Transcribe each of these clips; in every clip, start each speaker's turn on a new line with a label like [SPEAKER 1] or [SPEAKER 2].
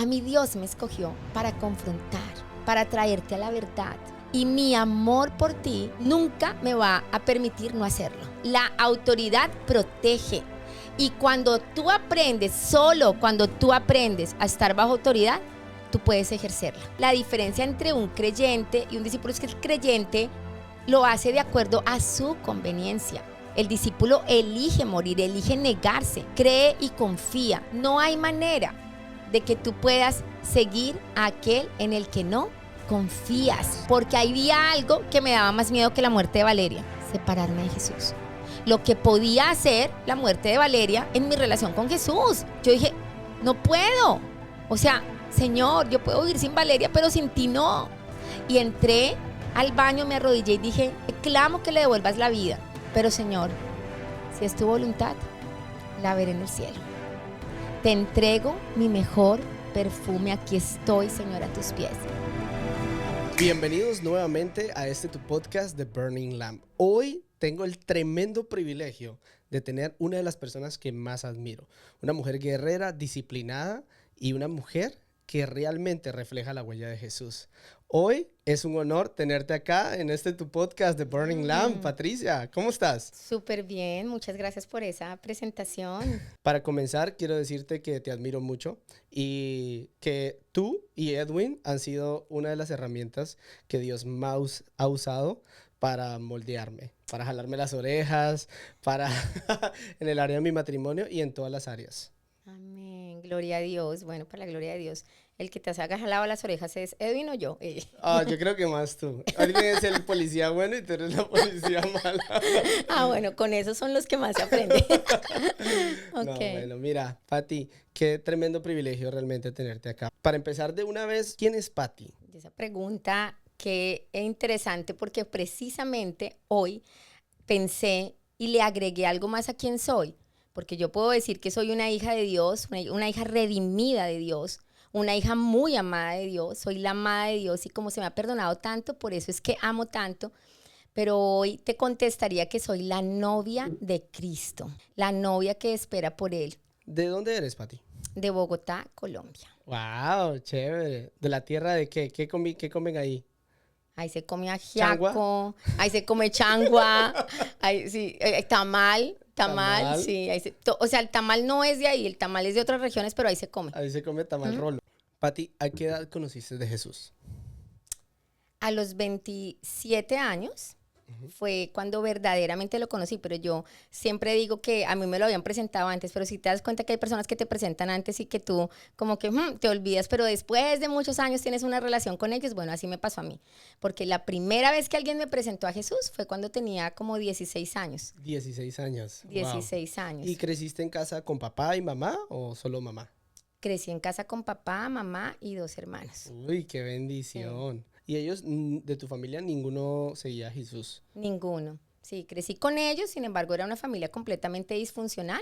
[SPEAKER 1] A mí Dios me escogió para confrontar, para traerte a la verdad. Y mi amor por ti nunca me va a permitir no hacerlo. La autoridad protege. Y cuando tú aprendes, solo cuando tú aprendes a estar bajo autoridad, tú puedes ejercerla. La diferencia entre un creyente y un discípulo es que el creyente lo hace de acuerdo a su conveniencia. El discípulo elige morir, elige negarse, cree y confía. No hay manera de que tú puedas seguir a aquel en el que no confías. Porque había algo que me daba más miedo que la muerte de Valeria: separarme de Jesús. Lo que podía hacer la muerte de Valeria en mi relación con Jesús. Yo dije, no puedo. O sea, Señor, yo puedo vivir sin Valeria, pero sin ti no. Y entré al baño, me arrodillé y dije, clamo que le devuelvas la vida. Pero Señor, si es tu voluntad, la veré en el cielo. Te entrego mi mejor perfume. Aquí estoy, Señor, a tus pies.
[SPEAKER 2] Bienvenidos nuevamente a tu podcast The Burning Lamp. Hoy tengo el tremendo privilegio de tener una de las personas que más admiro. Una mujer guerrera, disciplinada y una mujer que realmente refleja la huella de Jesús. Hoy es un honor tenerte acá en tu podcast The Burning Lamp. Patricia, ¿cómo estás?
[SPEAKER 1] Súper bien, muchas gracias por esa presentación.
[SPEAKER 2] Para comenzar, quiero decirte que te admiro mucho y que tú y Edwin han sido una de las herramientas que Dios más ha usado para moldearme, para jalarme las orejas, para en el área de mi matrimonio y en todas las áreas.
[SPEAKER 1] Amén, gloria a Dios. Bueno, para la gloria de Dios, el que te ha jalado las orejas es Edwin o yo.
[SPEAKER 2] Yo creo que más tú. Alguien es el policía bueno y tú eres la policía mala.
[SPEAKER 1] Bueno, con esos son los que más se aprenden.
[SPEAKER 2] No, bueno, mira, Pati, qué tremendo privilegio realmente tenerte acá. Para empezar de una vez, ¿quién es Pati?
[SPEAKER 1] Esa pregunta que es interesante porque precisamente hoy pensé y le agregué algo más a quién soy. Porque yo puedo decir que soy una hija de Dios, una hija redimida de Dios, una hija muy amada de Dios, soy la amada de Dios y como se me ha perdonado tanto, por eso es que amo tanto. Pero hoy te contestaría que soy la novia de Cristo, la novia que espera por Él.
[SPEAKER 2] ¿De dónde eres, Pati?
[SPEAKER 1] De Bogotá, Colombia.
[SPEAKER 2] ¡Wow! Chévere. ¿De la tierra de qué? ¿Qué comen ahí?
[SPEAKER 1] Ahí se come ajiaco, ahí se come changua, ahí, sí, tamal, sí. O sea, el tamal no es de ahí, el tamal es de otras regiones, pero ahí se come.
[SPEAKER 2] Ahí se come tamal rolo. Pati, ¿a qué edad conociste de Jesús?
[SPEAKER 1] A los 27 años fue cuando verdaderamente lo conocí, pero yo siempre digo que a mí me lo habían presentado antes, pero si te das cuenta que hay personas que te presentan antes y que tú como que te olvidas, pero después de muchos años tienes una relación con ellos. Bueno, así me pasó a mí, porque la primera vez que alguien me presentó a Jesús fue cuando tenía como 16 años.
[SPEAKER 2] 16 años.
[SPEAKER 1] 16 años.
[SPEAKER 2] ¿Y creciste en casa con papá y mamá o solo mamá?
[SPEAKER 1] Crecí en casa con papá, mamá y 2 hermanos.
[SPEAKER 2] Uy, qué bendición. Sí. ¿Y ellos, de tu familia, ninguno seguía a Jesús?
[SPEAKER 1] Ninguno. Sí, crecí con ellos, sin embargo, era una familia completamente disfuncional,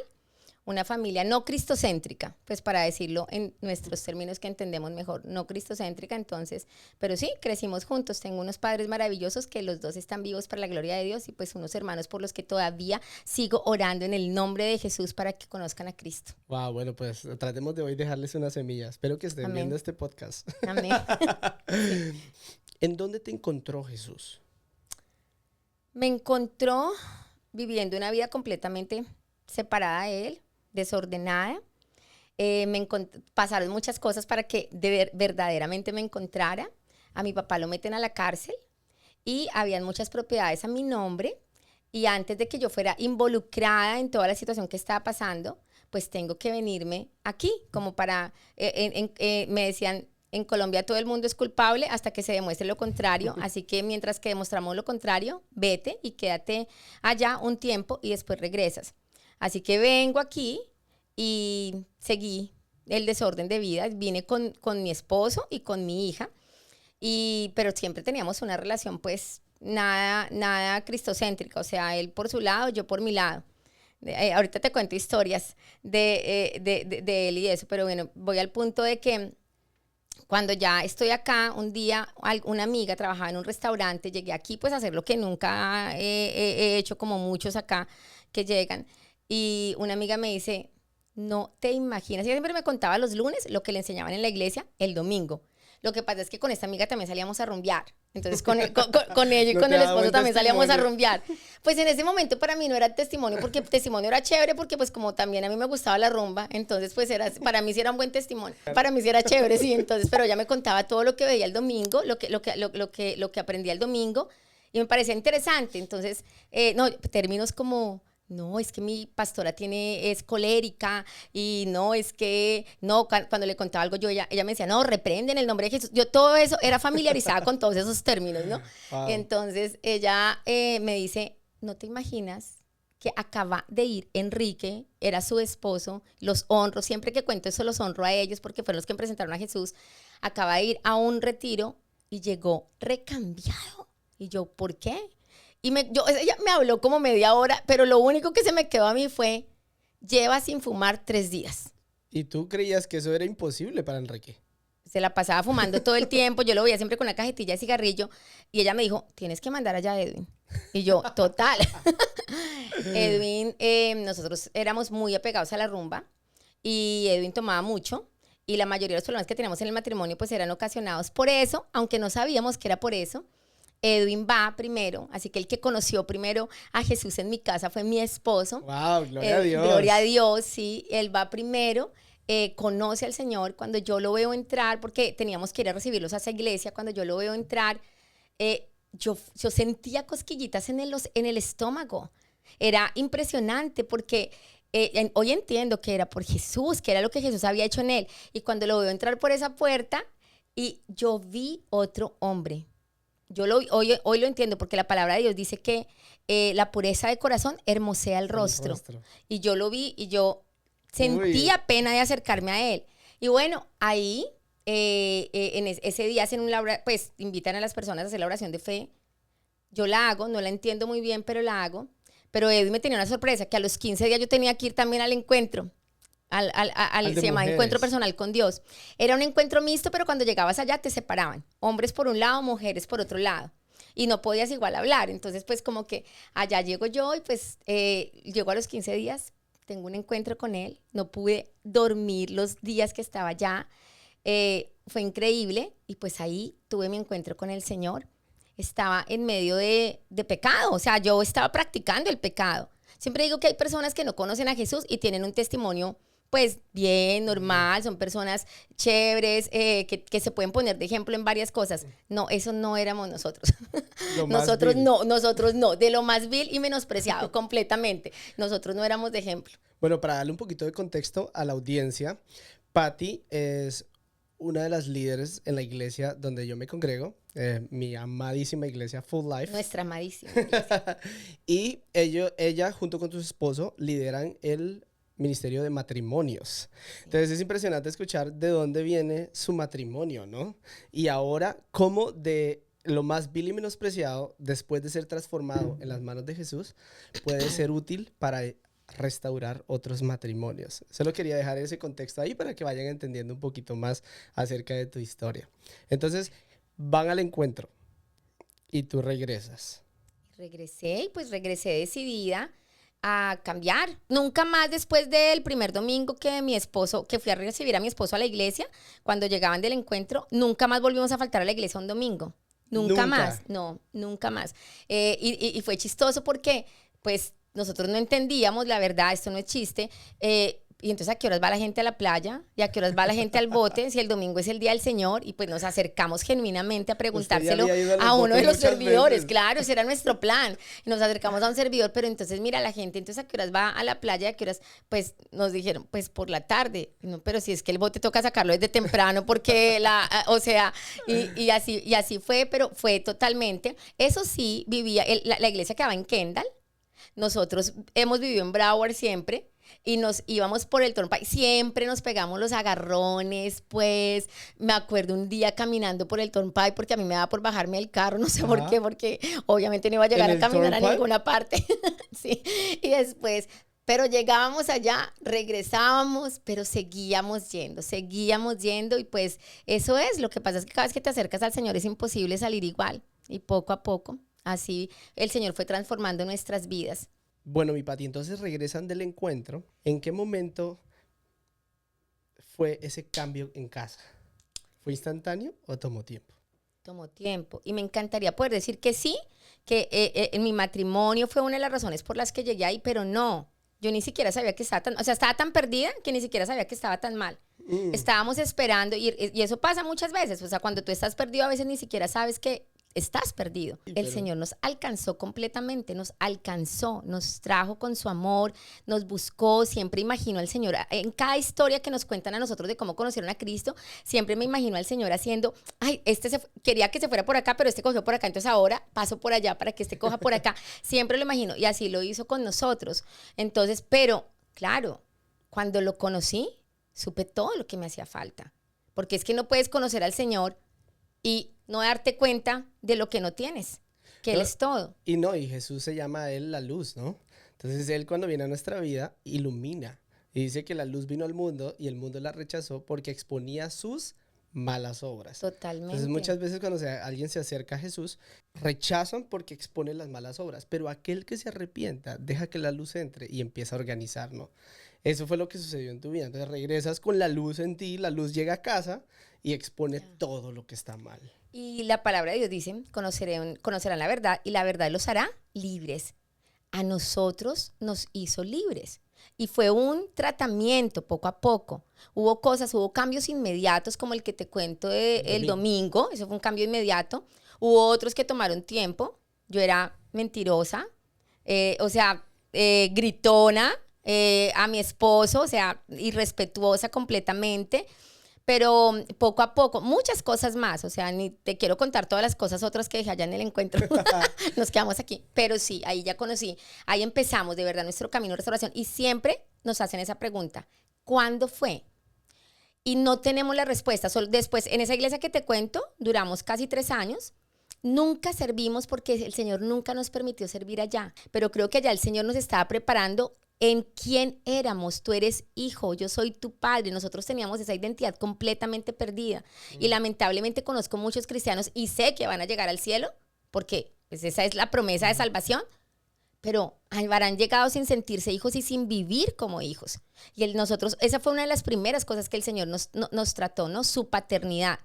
[SPEAKER 1] una familia no cristocéntrica, pues para decirlo en nuestros términos que entendemos mejor, no cristocéntrica, entonces, pero sí, crecimos juntos. Tengo unos padres maravillosos que los dos están vivos para la gloria de Dios y pues unos hermanos por los que todavía sigo orando en el nombre de Jesús para que conozcan a Cristo.
[SPEAKER 2] Wow, bueno, pues tratemos de hoy dejarles una semilla. Espero que estén
[SPEAKER 1] Amén.
[SPEAKER 2] Viendo este podcast.
[SPEAKER 1] Amén. Sí.
[SPEAKER 2] ¿En dónde te encontró Jesús?
[SPEAKER 1] Me encontró viviendo una vida completamente separada de Él, desordenada. Pasaron muchas cosas para que verdaderamente me encontrara. A mi papá lo meten a la cárcel y habían muchas propiedades a mi nombre. Y antes de que yo fuera involucrada en toda la situación que estaba pasando, pues tengo que venirme aquí, como para, me decían, en Colombia todo el mundo es culpable hasta que se demuestre lo contrario, así que mientras que demostramos lo contrario, vete y quédate allá un tiempo y después regresas. Así que vengo aquí y seguí el desorden de vida, vine con mi esposo y con mi hija, pero siempre teníamos una relación pues nada cristocéntrica, o sea, él por su lado, yo por mi lado. Ahorita te cuento historias de él y eso, pero bueno, voy al punto de que cuando ya estoy acá, un día una amiga trabajaba en un restaurante, llegué aquí pues a hacer lo que nunca he hecho como muchos acá que llegan, y una amiga me dice, no te imaginas. Ella siempre me contaba los lunes lo que le enseñaban en la iglesia el domingo. Lo que pasa es que con esta amiga también salíamos a rumbear. Entonces con ella y
[SPEAKER 2] No
[SPEAKER 1] con
[SPEAKER 2] te
[SPEAKER 1] el
[SPEAKER 2] daba
[SPEAKER 1] esposo
[SPEAKER 2] buen
[SPEAKER 1] también salíamos a
[SPEAKER 2] testimonio.
[SPEAKER 1] rumbear. Pues en ese momento para mí no era testimonio, porque testimonio era chévere, porque pues como también a mí me gustaba la rumba, entonces pues para mí sí era un buen testimonio. Para mí sí era chévere, sí. Entonces, pero ella me contaba todo lo que veía el domingo, lo que aprendía el domingo, y me parecía interesante. Entonces, no, términos como... No, es que mi pastora es colérica y no, es que, no, cuando le contaba algo ella me decía, no, reprende en el nombre de Jesús. Yo todo eso era familiarizada con todos esos términos, ¿no?
[SPEAKER 2] Wow.
[SPEAKER 1] Entonces ella me dice, no te imaginas que acaba de ir Enrique, era su esposo, los honro, siempre que cuento eso los honro a ellos porque fueron los que me presentaron a Jesús, acaba de ir a un retiro y llegó recambiado. Y yo, ¿por qué? Ella me habló como media hora, pero lo único que se me quedó a mí fue, lleva sin fumar 3 días.
[SPEAKER 2] ¿Y tú creías que eso era imposible para Enrique?
[SPEAKER 1] Se la pasaba fumando todo el tiempo, yo lo veía siempre con una cajetilla de cigarrillo, y ella me dijo, tienes que mandar allá a Edwin. Y yo, total. Edwin, nosotros éramos muy apegados a la rumba, y Edwin tomaba mucho, y la mayoría de los problemas que teníamos en el matrimonio pues eran ocasionados por eso, aunque no sabíamos que era por eso. Edwin va primero, así que el que conoció primero a Jesús en mi casa fue mi esposo.
[SPEAKER 2] Wow, gloria a Dios.
[SPEAKER 1] Gloria a Dios, sí, él va primero, conoce al Señor. Cuando yo lo veo entrar, porque teníamos que ir a recibirlos a esa iglesia, cuando yo lo veo entrar, yo sentía cosquillitas en el estómago. Era impresionante porque hoy entiendo que era por Jesús, que era lo que Jesús había hecho en él. Y cuando lo veo entrar por esa puerta, y yo vi otro hombre. Hoy lo entiendo porque la palabra de Dios dice que la pureza de corazón hermosea el rostro. Y yo lo vi y yo sentía pena de acercarme a él. Y bueno, ahí ese día pues invitan a las personas a hacer la oración de fe. Yo la hago, no la entiendo muy bien, pero la hago. Pero Edwin me tenía una sorpresa, que a los 15 días yo tenía que ir también al encuentro. Se llama encuentro personal con Dios. Era un encuentro mixto, pero cuando llegabas allá te separaban. Hombres por un lado, mujeres por otro lado. Y no podías igual hablar. Entonces, pues como que allá llego yo y pues llego a los 15 días, tengo un encuentro con él. No pude dormir los días que estaba allá. Fue increíble y pues ahí tuve mi encuentro con el Señor. Estaba en medio de pecado, o sea, yo estaba practicando el pecado. Siempre digo que hay personas que no conocen a Jesús y tienen un testimonio pues bien, normal, son personas chéveres, que se pueden poner de ejemplo en varias cosas. No, eso no éramos nosotros. Nosotros no, de lo más vil y menospreciado completamente. Nosotros no éramos de ejemplo.
[SPEAKER 2] Bueno, para darle un poquito de contexto a la audiencia, Patty es una de las líderes en la iglesia donde yo me congrego, mi amadísima iglesia Full Life.
[SPEAKER 1] Nuestra amadísima iglesia.
[SPEAKER 2] Y ella junto con su esposo lideran el ministerio de matrimonios. Entonces es impresionante escuchar de dónde viene su matrimonio, ¿no? Y ahora cómo de lo más vil y menospreciado, después de ser transformado en las manos de Jesús, puede ser útil para restaurar otros matrimonios. Solo quería dejar ese contexto ahí para que vayan entendiendo un poquito más acerca de tu historia. Entonces, van al encuentro y tú regresas.
[SPEAKER 1] Regresé y pues regresé decidida a cambiar. Nunca más después del primer domingo que fui a recibir a mi esposo a la iglesia, cuando llegaban del encuentro, nunca más volvimos a faltar a la iglesia un domingo. Nunca más. No, nunca más. Y fue chistoso porque, pues, nosotros no entendíamos, la verdad, esto no es chiste, y entonces, ¿a qué horas va la gente a la playa? ¿Y a qué horas va la gente al bote? Si el domingo es el día del Señor, y pues nos acercamos genuinamente a preguntárselo a uno de los servidores. Claro, ese era nuestro plan. Nos acercamos a un servidor, pero entonces, mira, la gente, entonces, ¿a qué horas va a la playa? ¿A qué horas? Pues nos dijeron, pues por la tarde. No, pero si es que el bote toca sacarlo desde temprano, porque o sea, y así fue, pero fue totalmente. Eso sí, la iglesia quedaba en Kendall. Nosotros hemos vivido en Broward siempre y nos íbamos por el Turnpike. Siempre nos pegamos los agarrones, pues. Me acuerdo un día caminando por el Turnpike porque a mí me daba por bajarme del carro, no sé por qué, porque obviamente no iba a llegar a caminar a ninguna parte. Sí, y después... Pero llegábamos allá, regresábamos, pero seguíamos yendo y pues eso es. Lo que pasa es que cada vez que te acercas al Señor es imposible salir igual y poco a poco. Así el Señor fue transformando nuestras vidas.
[SPEAKER 2] Bueno, mi Pati, entonces regresan del encuentro. ¿En qué momento fue ese cambio en casa? ¿Fue instantáneo o tomó tiempo?
[SPEAKER 1] Tomó tiempo. Y me encantaría poder decir que sí, que en mi matrimonio fue una de las razones por las que llegué ahí, pero no. Yo ni siquiera sabía que estaba tan, o sea, estaba tan perdida que ni siquiera sabía que estaba tan mal. Estábamos esperando y eso pasa muchas veces. O sea, cuando tú estás perdido a veces ni siquiera sabes que estás perdido.
[SPEAKER 2] Sí,
[SPEAKER 1] El Señor nos alcanzó completamente, nos alcanzó, nos trajo con su amor, nos buscó. Siempre imagino al Señor, en cada historia que nos cuentan a nosotros de cómo conocieron a Cristo, siempre me imagino al Señor haciendo, ay, quería que se fuera por acá, pero este cogió por acá, entonces ahora paso por allá para que este coja por acá. Siempre lo imagino y así lo hizo con nosotros. Entonces, pero claro, cuando lo conocí, supe todo lo que me hacía falta. Porque es que no puedes conocer al Señor y no darte cuenta de lo que no tienes, que Él es todo.
[SPEAKER 2] Y Jesús se llama a Él la luz, ¿no? Entonces Él cuando viene a nuestra vida, ilumina. Y dice que la luz vino al mundo y el mundo la rechazó porque exponía sus malas obras.
[SPEAKER 1] Totalmente.
[SPEAKER 2] Entonces muchas veces cuando alguien se acerca a Jesús, rechazan porque expone las malas obras, pero aquel que se arrepienta, deja que la luz entre y empieza a organizar, ¿no? Eso fue lo que sucedió en tu vida. Entonces regresas con la luz en ti, la luz llega a casa y expone todo lo que está mal.
[SPEAKER 1] Y la palabra de Dios dice, conocerán la verdad y la verdad los hará libres. A nosotros nos hizo libres. Y fue un tratamiento poco a poco. Hubo cambios inmediatos como el que te cuento el domingo. Eso fue un cambio inmediato. Hubo otros que tomaron tiempo. Yo era mentirosa, gritona a mi esposo, o sea, irrespetuosa completamente. Pero poco a poco, muchas cosas más, o sea, ni te quiero contar todas las cosas otras que dejé allá en el encuentro, nos quedamos aquí, pero sí, ahí ya conocí, ahí empezamos de verdad nuestro camino de restauración y siempre nos hacen esa pregunta, ¿cuándo fue? Y no tenemos la respuesta, después en esa iglesia que te cuento, duramos casi 3 años, nunca servimos porque el Señor nunca nos permitió servir allá, pero creo que allá el Señor nos estaba preparando en quién éramos. Tú eres hijo, yo soy tu padre. Nosotros teníamos esa identidad completamente perdida. Y lamentablemente conozco muchos cristianos y sé que van a llegar al cielo porque pues, esa es la promesa de salvación. Pero habrán llegado sin sentirse hijos y sin vivir como hijos. Y esa fue una de las primeras cosas que el Señor nos trató, ¿no? Su paternidad.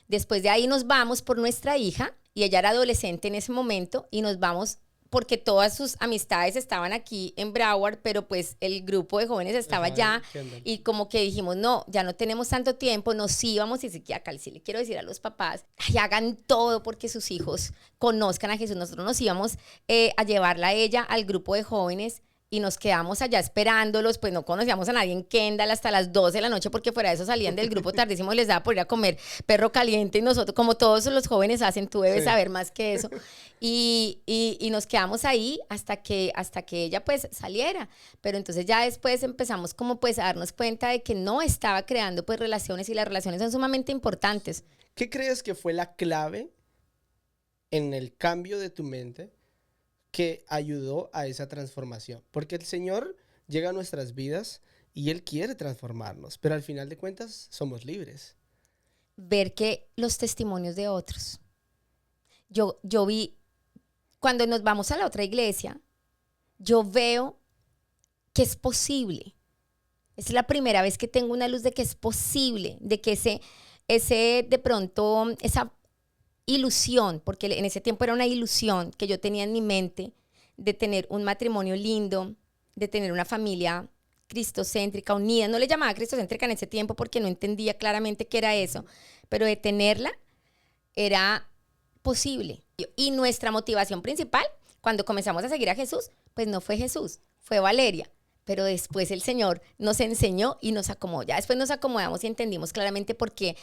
[SPEAKER 1] Después de ahí nos vamos por nuestra hija y ella era adolescente en ese momento y nos vamos porque todas sus amistades estaban aquí en Broward, pero pues el grupo de jóvenes estaba allá y como que dijimos, no, ya no tenemos tanto tiempo, nos íbamos y acá sí le quiero decir a los papás, ay, hagan todo porque sus hijos conozcan a Jesús. Nosotros nos íbamos a llevarla a ella al grupo de jóvenes y nos quedamos allá esperándolos, pues no conocíamos a nadie en Kendall hasta las 12 de la noche porque fuera de eso salían del grupo tardísimo y les daba por ir a comer perro caliente y nosotros, como todos los jóvenes hacen, tú debes saber más que eso. Y nos quedamos ahí hasta que ella pues saliera. Pero entonces ya después empezamos como pues a darnos cuenta de que no estaba creando pues relaciones y las relaciones son sumamente importantes.
[SPEAKER 2] ¿Qué crees que fue la clave en el cambio de tu mente que ayudó a esa transformación? Porque el Señor llega a nuestras vidas y Él quiere transformarnos, pero al final de cuentas somos libres.
[SPEAKER 1] Ver que los testimonios de otros. Yo vi, cuando nos vamos a la otra iglesia, yo veo que es posible. Es la primera vez que tengo una luz de que es posible, de que de pronto, esa ilusión, porque en ese tiempo era una ilusión que yo tenía en mi mente de tener un matrimonio lindo, de tener una familia cristocéntrica, unida. No le llamaba cristocéntrica en ese tiempo porque no entendía claramente qué era eso, pero de tenerla era posible. Y nuestra motivación principal, cuando comenzamos a seguir a Jesús, pues no fue Jesús, fue Valeria. Pero después el Señor nos enseñó y nos acomodó. Ya después nos acomodamos y entendimos claramente por qué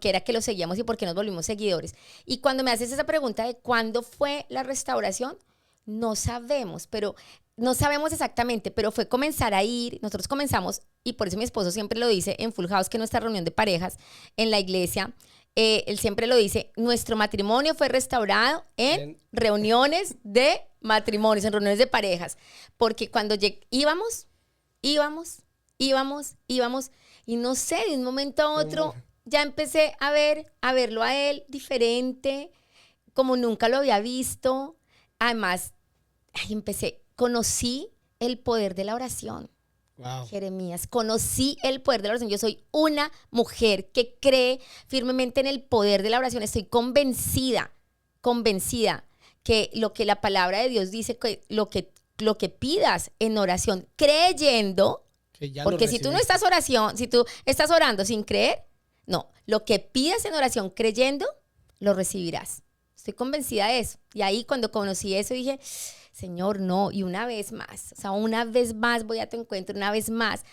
[SPEAKER 1] era que lo seguíamos y por qué nos volvimos seguidores. Y cuando me haces esa pregunta de cuándo fue la restauración, no sabemos, pero no sabemos exactamente, pero fue comenzar a ir. Nosotros comenzamos, y por eso mi esposo siempre lo dice en Full House, que nuestra reunión de parejas en la iglesia, él siempre lo dice, nuestro matrimonio fue restaurado en reuniones de matrimonios, en reuniones de parejas, porque cuando íbamos, y no sé, de un momento a otro, ya empecé a verlo a él diferente, como nunca lo había visto. Además, conocí el poder de la oración.
[SPEAKER 2] Wow.
[SPEAKER 1] Jeremías, conocí el poder de la oración. Yo soy una mujer que cree firmemente en el poder de la oración. Estoy convencida que lo que la palabra de Dios dice, que lo que pidas en oración, creyendo,
[SPEAKER 2] Que ya lo
[SPEAKER 1] porque si tú no
[SPEAKER 2] recibiste.
[SPEAKER 1] si tú estás orando sin creer, no, lo que pidas en oración creyendo, lo recibirás. Estoy convencida de eso. Y ahí cuando conocí eso dije, Señor, no, y una vez más, o sea, una vez más voy a tu encuentro, una vez más.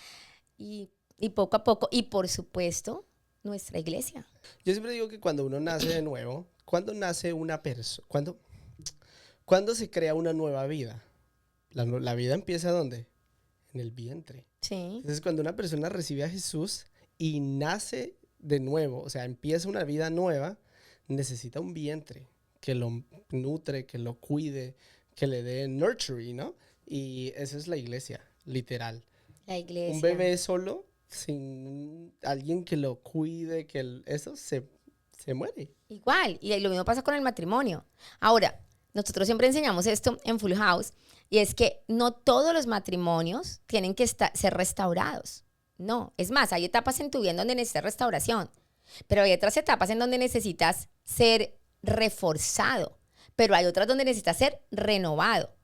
[SPEAKER 1] Y poco a poco, y por supuesto, nuestra iglesia.
[SPEAKER 2] Yo siempre digo que cuando uno nace de nuevo, cuando nace una persona, cuando se crea una nueva vida, la vida empieza ¿dónde? En el vientre.
[SPEAKER 1] Sí,
[SPEAKER 2] Entonces, cuando una persona recibe a Jesús y nace de nuevo, o sea, empieza una vida nueva, necesita un vientre que lo nutre, que lo cuide, que le dé nurturing, ¿no? Y esa es la iglesia, literal.
[SPEAKER 1] la iglesia.
[SPEAKER 2] Un bebé solo, sin alguien que lo cuide, eso se muere.
[SPEAKER 1] Igual, y lo mismo pasa con el matrimonio. Ahora, nosotros siempre enseñamos esto en Full House, y es que no todos los matrimonios tienen que ser restaurados. No, es más, hay etapas en tu vida en donde necesitas restauración, pero hay otras etapas en donde necesitas ser reforzado, pero hay otras donde necesitas ser renovado.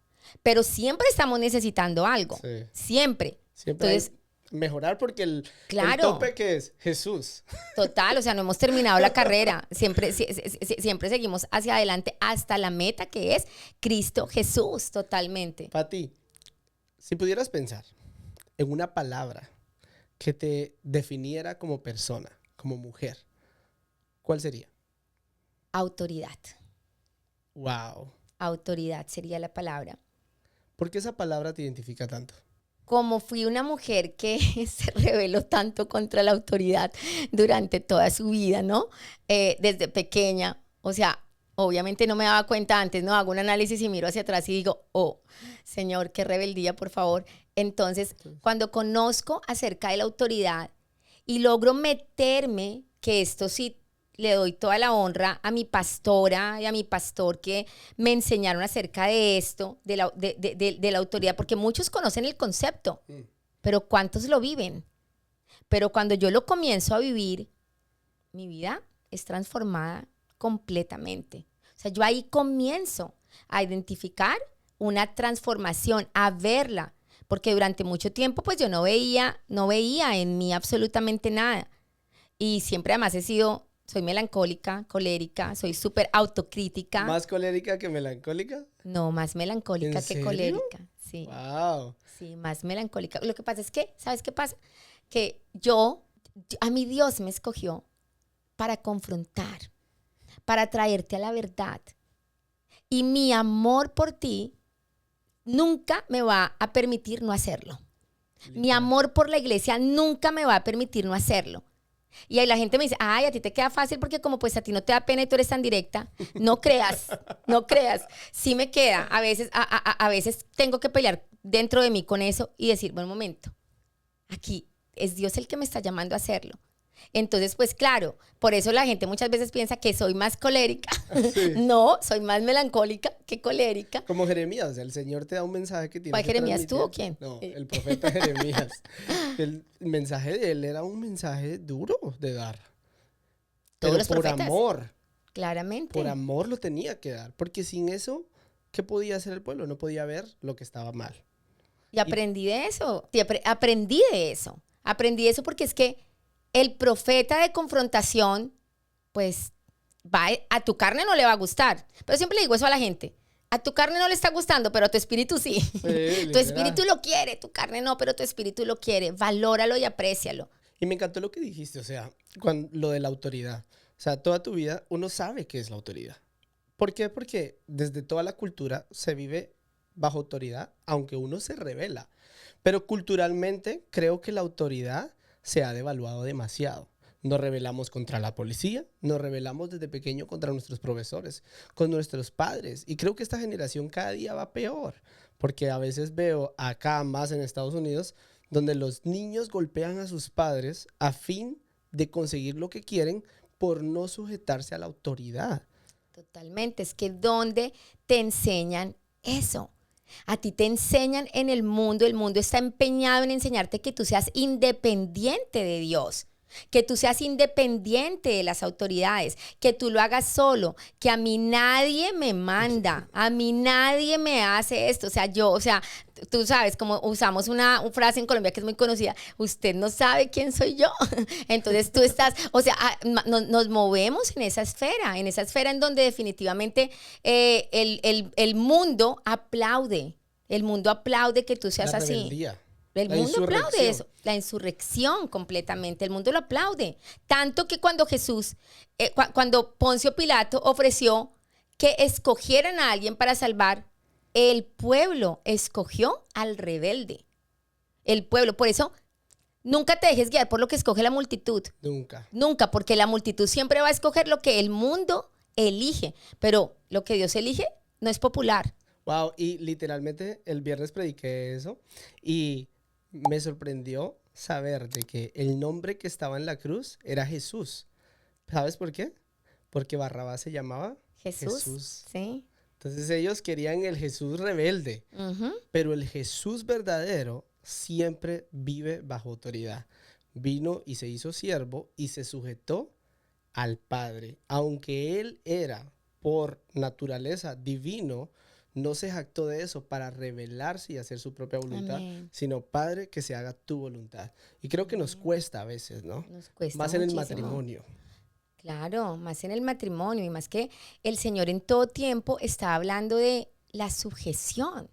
[SPEAKER 1] Pero siempre estamos necesitando algo,
[SPEAKER 2] Sí.
[SPEAKER 1] siempre.
[SPEAKER 2] Siempre
[SPEAKER 1] Entonces,
[SPEAKER 2] mejorar porque el
[SPEAKER 1] claro.
[SPEAKER 2] tope que es Jesús.
[SPEAKER 1] Total, o sea, no hemos terminado la carrera, siempre seguimos hacia adelante hasta la meta que es Cristo Jesús, totalmente.
[SPEAKER 2] Pati, si pudieras pensar en una palabra que te definiera como persona, como mujer, ¿cuál sería?
[SPEAKER 1] Autoridad,
[SPEAKER 2] Wow.
[SPEAKER 1] autoridad sería la palabra.
[SPEAKER 2] ¿Por qué esa palabra te identifica tanto?
[SPEAKER 1] Como fui una mujer que se rebeló tanto contra la autoridad durante toda su vida, ¿no? Desde pequeña, o sea, obviamente no me daba cuenta antes, ¿no? Hago un análisis y miro hacia atrás y digo, oh, Señor, qué rebeldía, por favor. Entonces, cuando conozco acerca de la autoridad y logro meterme, que esto sí le doy toda la honra a mi pastora y a mi pastor que me enseñaron acerca de esto, de la autoridad, porque muchos conocen el concepto, pero ¿cuántos lo viven? Pero cuando yo lo comienzo a vivir, mi vida es transformada completamente. O sea, yo ahí comienzo a identificar una transformación, a verla, porque durante mucho tiempo pues yo no veía en mí absolutamente nada. Y siempre además soy melancólica, colérica, soy súper autocrítica.
[SPEAKER 2] ¿Más colérica que melancólica?
[SPEAKER 1] No, más melancólica
[SPEAKER 2] ¿En
[SPEAKER 1] que
[SPEAKER 2] serio?
[SPEAKER 1] colérica. Sí.
[SPEAKER 2] Wow.
[SPEAKER 1] Sí, más melancólica. Lo que pasa es que, ¿sabes qué pasa? Que a mí Dios me escogió para confrontar, para traerte a la verdad. Y mi amor por ti nunca me va a permitir no hacerlo. Mi amor por la iglesia nunca me va a permitir no hacerlo. Y ahí la gente me dice, ay, a ti te queda fácil porque como pues a ti no te da pena y tú eres tan directa. No creas, no creas. Sí me queda. A veces tengo que pelear dentro de mí con eso y decir, bueno, un momento, aquí es Dios el que me está llamando a hacerlo. Entonces, pues claro, por eso la gente muchas veces piensa que soy más colérica.
[SPEAKER 2] Sí.
[SPEAKER 1] No, soy más melancólica que colérica.
[SPEAKER 2] Como Jeremías, o sea, el Señor te da un mensaje que tiene
[SPEAKER 1] ¿Cuál
[SPEAKER 2] que
[SPEAKER 1] Jeremías, tú o
[SPEAKER 2] transmitir.
[SPEAKER 1] quién?
[SPEAKER 2] No, el profeta Jeremías. El mensaje de él era un mensaje duro de dar.
[SPEAKER 1] Todos
[SPEAKER 2] Pero
[SPEAKER 1] los
[SPEAKER 2] por
[SPEAKER 1] profetas.
[SPEAKER 2] amor,
[SPEAKER 1] Claramente.
[SPEAKER 2] por amor lo tenía que dar. Porque sin eso, ¿qué podía hacer el pueblo? No podía ver lo que estaba mal.
[SPEAKER 1] Y aprendí de eso. Aprendí de eso. Aprendí de eso porque es que el profeta de confrontación, pues, a tu carne no le va a gustar. Pero siempre le digo eso a la gente. A tu carne no le está gustando, pero a tu espíritu sí. Tu espíritu lo quiere, tu carne no, pero tu espíritu lo quiere. Valóralo y aprécialo.
[SPEAKER 2] Y me encantó lo que dijiste, o sea, lo de la autoridad. O sea, toda tu vida uno sabe qué es la autoridad. ¿Por qué? Porque desde toda la cultura se vive bajo autoridad, aunque uno se revela. Pero culturalmente creo que la autoridad se ha devaluado demasiado. Nos rebelamos contra la policía, nos rebelamos desde pequeño contra nuestros profesores, con nuestros padres. Y creo que esta generación cada día va peor, porque a veces veo acá más en Estados Unidos, donde los niños golpean a sus padres a fin de conseguir lo que quieren por no sujetarse a la autoridad.
[SPEAKER 1] Totalmente. Es que ¿dónde te enseñan eso? A ti te enseñan en el mundo está empeñado en enseñarte que tú seas independiente de Dios, que tú seas independiente de las autoridades, que tú lo hagas solo, que a mí nadie me manda, a mí nadie me hace esto. Tú sabes, como usamos una frase en Colombia que es muy conocida, usted no sabe quién soy yo. Entonces tú estás, nos movemos en esa esfera en donde definitivamente el mundo aplaude. El mundo aplaude que tú seas
[SPEAKER 2] La
[SPEAKER 1] así.
[SPEAKER 2] rebeldía.
[SPEAKER 1] El mundo aplaude eso, la insurrección completamente, el mundo lo aplaude. Tanto que cuando Jesús, cuando Poncio Pilato ofreció que escogieran a alguien para salvar, el pueblo escogió al rebelde. El pueblo, por eso, nunca te dejes guiar por lo que escoge la multitud.
[SPEAKER 2] Nunca.
[SPEAKER 1] Nunca, porque la multitud siempre va a escoger lo que el mundo elige, pero lo que Dios elige no es popular.
[SPEAKER 2] Wow, y literalmente el viernes prediqué eso y me sorprendió saber de que el nombre que estaba en la cruz era Jesús. ¿Sabes por qué? Porque Barrabás se llamaba
[SPEAKER 1] Jesús. Sí.
[SPEAKER 2] Entonces ellos querían el Jesús rebelde, pero el Jesús verdadero siempre vive bajo autoridad. Vino y se hizo siervo y se sujetó al Padre. Aunque él era por naturaleza divino, no se jactó de eso para rebelarse y hacer su propia voluntad,
[SPEAKER 1] Amén.
[SPEAKER 2] sino Padre, que se haga tu voluntad. Y creo que nos cuesta a veces, ¿no?
[SPEAKER 1] Nos cuesta
[SPEAKER 2] más en
[SPEAKER 1] muchísimo.
[SPEAKER 2] el matrimonio.
[SPEAKER 1] Claro, más en el matrimonio y más que el Señor en todo tiempo está hablando de la sujeción.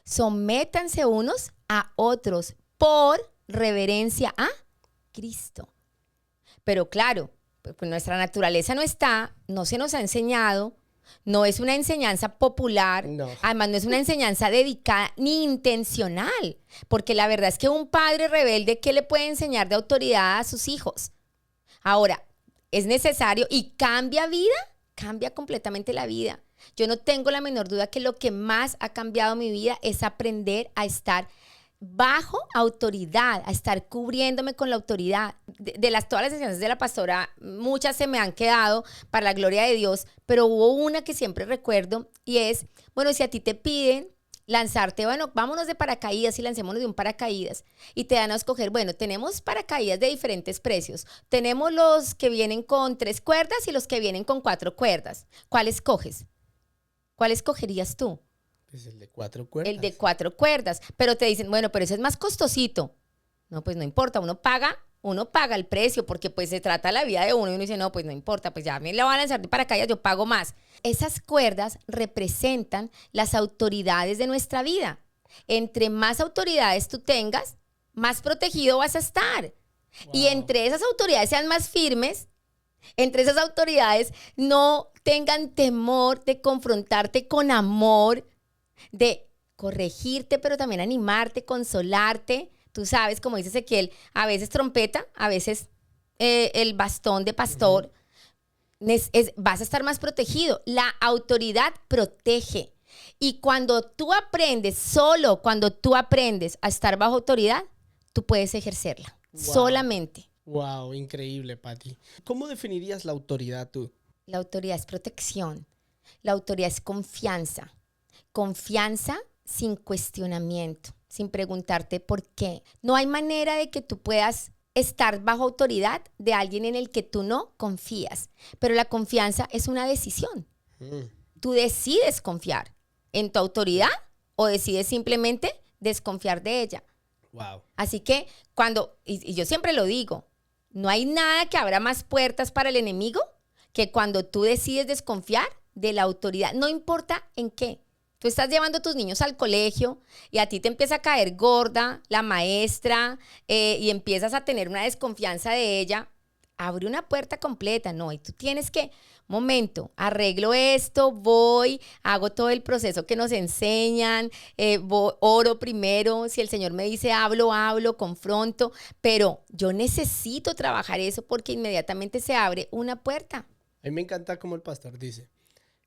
[SPEAKER 1] Sométanse unos a otros por reverencia a Cristo. Pero claro, pues nuestra naturaleza no se nos ha enseñado, no es una enseñanza popular,
[SPEAKER 2] No.
[SPEAKER 1] además no es una enseñanza dedicada ni intencional, porque la verdad es que un padre rebelde, ¿qué le puede enseñar de autoridad a sus hijos? Ahora, es necesario y cambia completamente la vida. Yo no tengo la menor duda que lo que más ha cambiado mi vida es aprender a estar bajo autoridad, a estar cubriéndome con la autoridad. Todas las enseñanzas de la pastora, muchas se me han quedado para la gloria de Dios, pero hubo una que siempre recuerdo y es, bueno, si a ti te piden lanzarte, bueno, vámonos de paracaídas y lancémonos de un paracaídas y te dan a escoger, bueno, tenemos paracaídas de diferentes precios, tenemos los que vienen con 3 cuerdas y los que vienen con 4 cuerdas. ¿Cuál escoges? ¿Cuál escogerías tú?
[SPEAKER 2] Pues el de 4 cuerdas.
[SPEAKER 1] El de 4 cuerdas, pero te dicen, bueno, pero ese es más costosito. No, pues no importa, uno paga el precio porque pues se trata la vida de uno y uno dice, no, pues no importa, pues ya a mí le van a lanzar de paracaídas, yo pago más. Esas cuerdas representan las autoridades de nuestra vida. Entre más autoridades tú tengas, más protegido vas a estar. Wow. Y entre esas autoridades sean más firmes, entre esas autoridades no tengan temor de confrontarte con amor, de corregirte, pero también animarte, consolarte. Tú sabes, como dice Ezequiel, a veces trompeta, a veces el bastón de pastor. Vas a estar más protegido. La autoridad protege. Y cuando tú aprendes a estar bajo autoridad, tú puedes ejercerla. Wow. Solamente.
[SPEAKER 2] Wow, increíble, Pati. ¿Cómo definirías la autoridad tú?
[SPEAKER 1] La autoridad es protección. La autoridad es confianza. Confianza sin cuestionamiento, sin preguntarte por qué. No hay manera de que tú puedas estar bajo autoridad de alguien en el que tú no confías. Pero la confianza es una decisión. Tú decides confiar en tu autoridad o decides simplemente desconfiar de ella.
[SPEAKER 2] Wow.
[SPEAKER 1] Así que y yo siempre lo digo, no hay nada que abra más puertas para el enemigo que cuando tú decides desconfiar de la autoridad, no importa en qué. Tú estás llevando a tus niños al colegio y a ti te empieza a caer gorda la maestra y empiezas a tener una desconfianza de ella. Abre una puerta completa, no, y tú tienes que, momento, arreglo esto, hago todo el proceso que nos enseñan, oro primero, si el Señor me dice hablo, confronto, pero yo necesito trabajar eso porque inmediatamente se abre una puerta.
[SPEAKER 2] A mí me encanta como el pastor dice,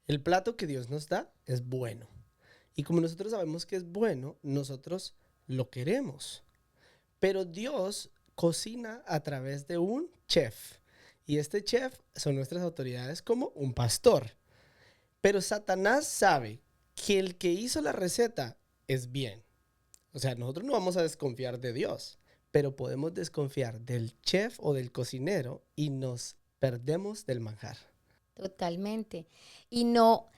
[SPEAKER 2] el plato que Dios nos da es bueno. Y como nosotros sabemos que es bueno, nosotros lo queremos. Pero Dios cocina a través de un chef. Y este chef son nuestras autoridades como un pastor. Pero Satanás sabe que el que hizo la receta es bien. O sea, nosotros no vamos a desconfiar de Dios, pero podemos desconfiar del chef o del cocinero y nos perdemos del manjar.
[SPEAKER 1] Totalmente. Y no,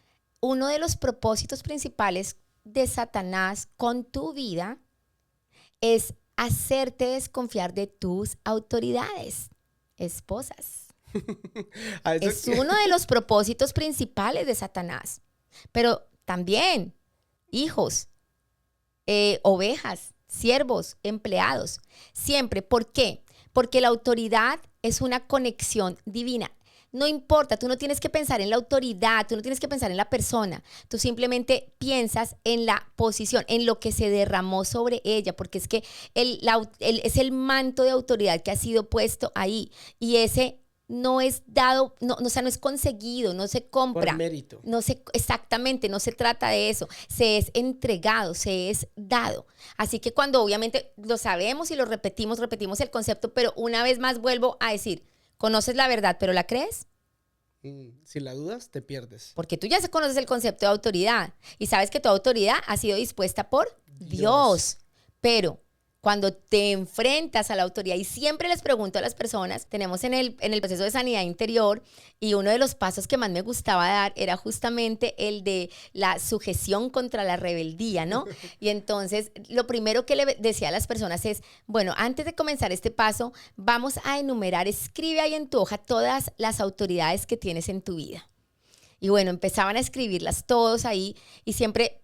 [SPEAKER 1] uno de los propósitos principales de Satanás con tu vida es hacerte desconfiar de tus autoridades, esposas. Es uno de los propósitos principales de Satanás. Pero también hijos, ovejas, siervos, empleados. Siempre. ¿Por qué? Porque la autoridad es una conexión divina. No importa, tú no tienes que pensar en la autoridad, tú no tienes que pensar en la persona, tú simplemente piensas en la posición, en lo que se derramó sobre ella, porque es que es el manto de autoridad que ha sido puesto ahí y ese no es dado, o sea, no es conseguido, no se compra.
[SPEAKER 2] Por mérito.
[SPEAKER 1] Exactamente, no se trata de eso, se es entregado, se es dado. Así que cuando obviamente lo sabemos y lo repetimos el concepto, pero una vez más vuelvo a decir, ¿conoces la verdad, pero la crees?
[SPEAKER 2] Si la dudas, te pierdes.
[SPEAKER 1] Porque tú ya conoces el concepto de autoridad y sabes que tu autoridad ha sido dispuesta por Dios. Pero cuando te enfrentas a la autoridad, y siempre les pregunto a las personas, tenemos en el proceso de sanidad interior, y uno de los pasos que más me gustaba dar era justamente el de la sujeción contra la rebeldía, ¿no? Y entonces lo primero que le decía a las personas es, bueno, antes de comenzar este paso, vamos a enumerar, escribe ahí en tu hoja todas las autoridades que tienes en tu vida. Y bueno, empezaban a escribirlas todos ahí y siempre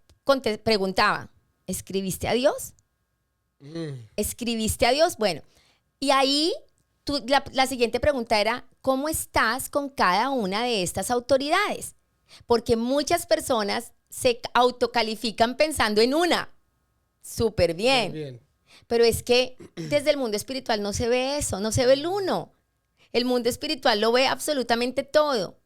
[SPEAKER 1] preguntaba, ¿escribiste a Dios? ¿Escribiste a Dios? Bueno, y ahí la siguiente pregunta era, ¿cómo estás con cada una de estas autoridades? Porque muchas personas se autocalifican pensando en una. Súper bien. Pero es que desde el mundo espiritual no se ve eso, no se ve el uno. El mundo espiritual lo ve absolutamente todo.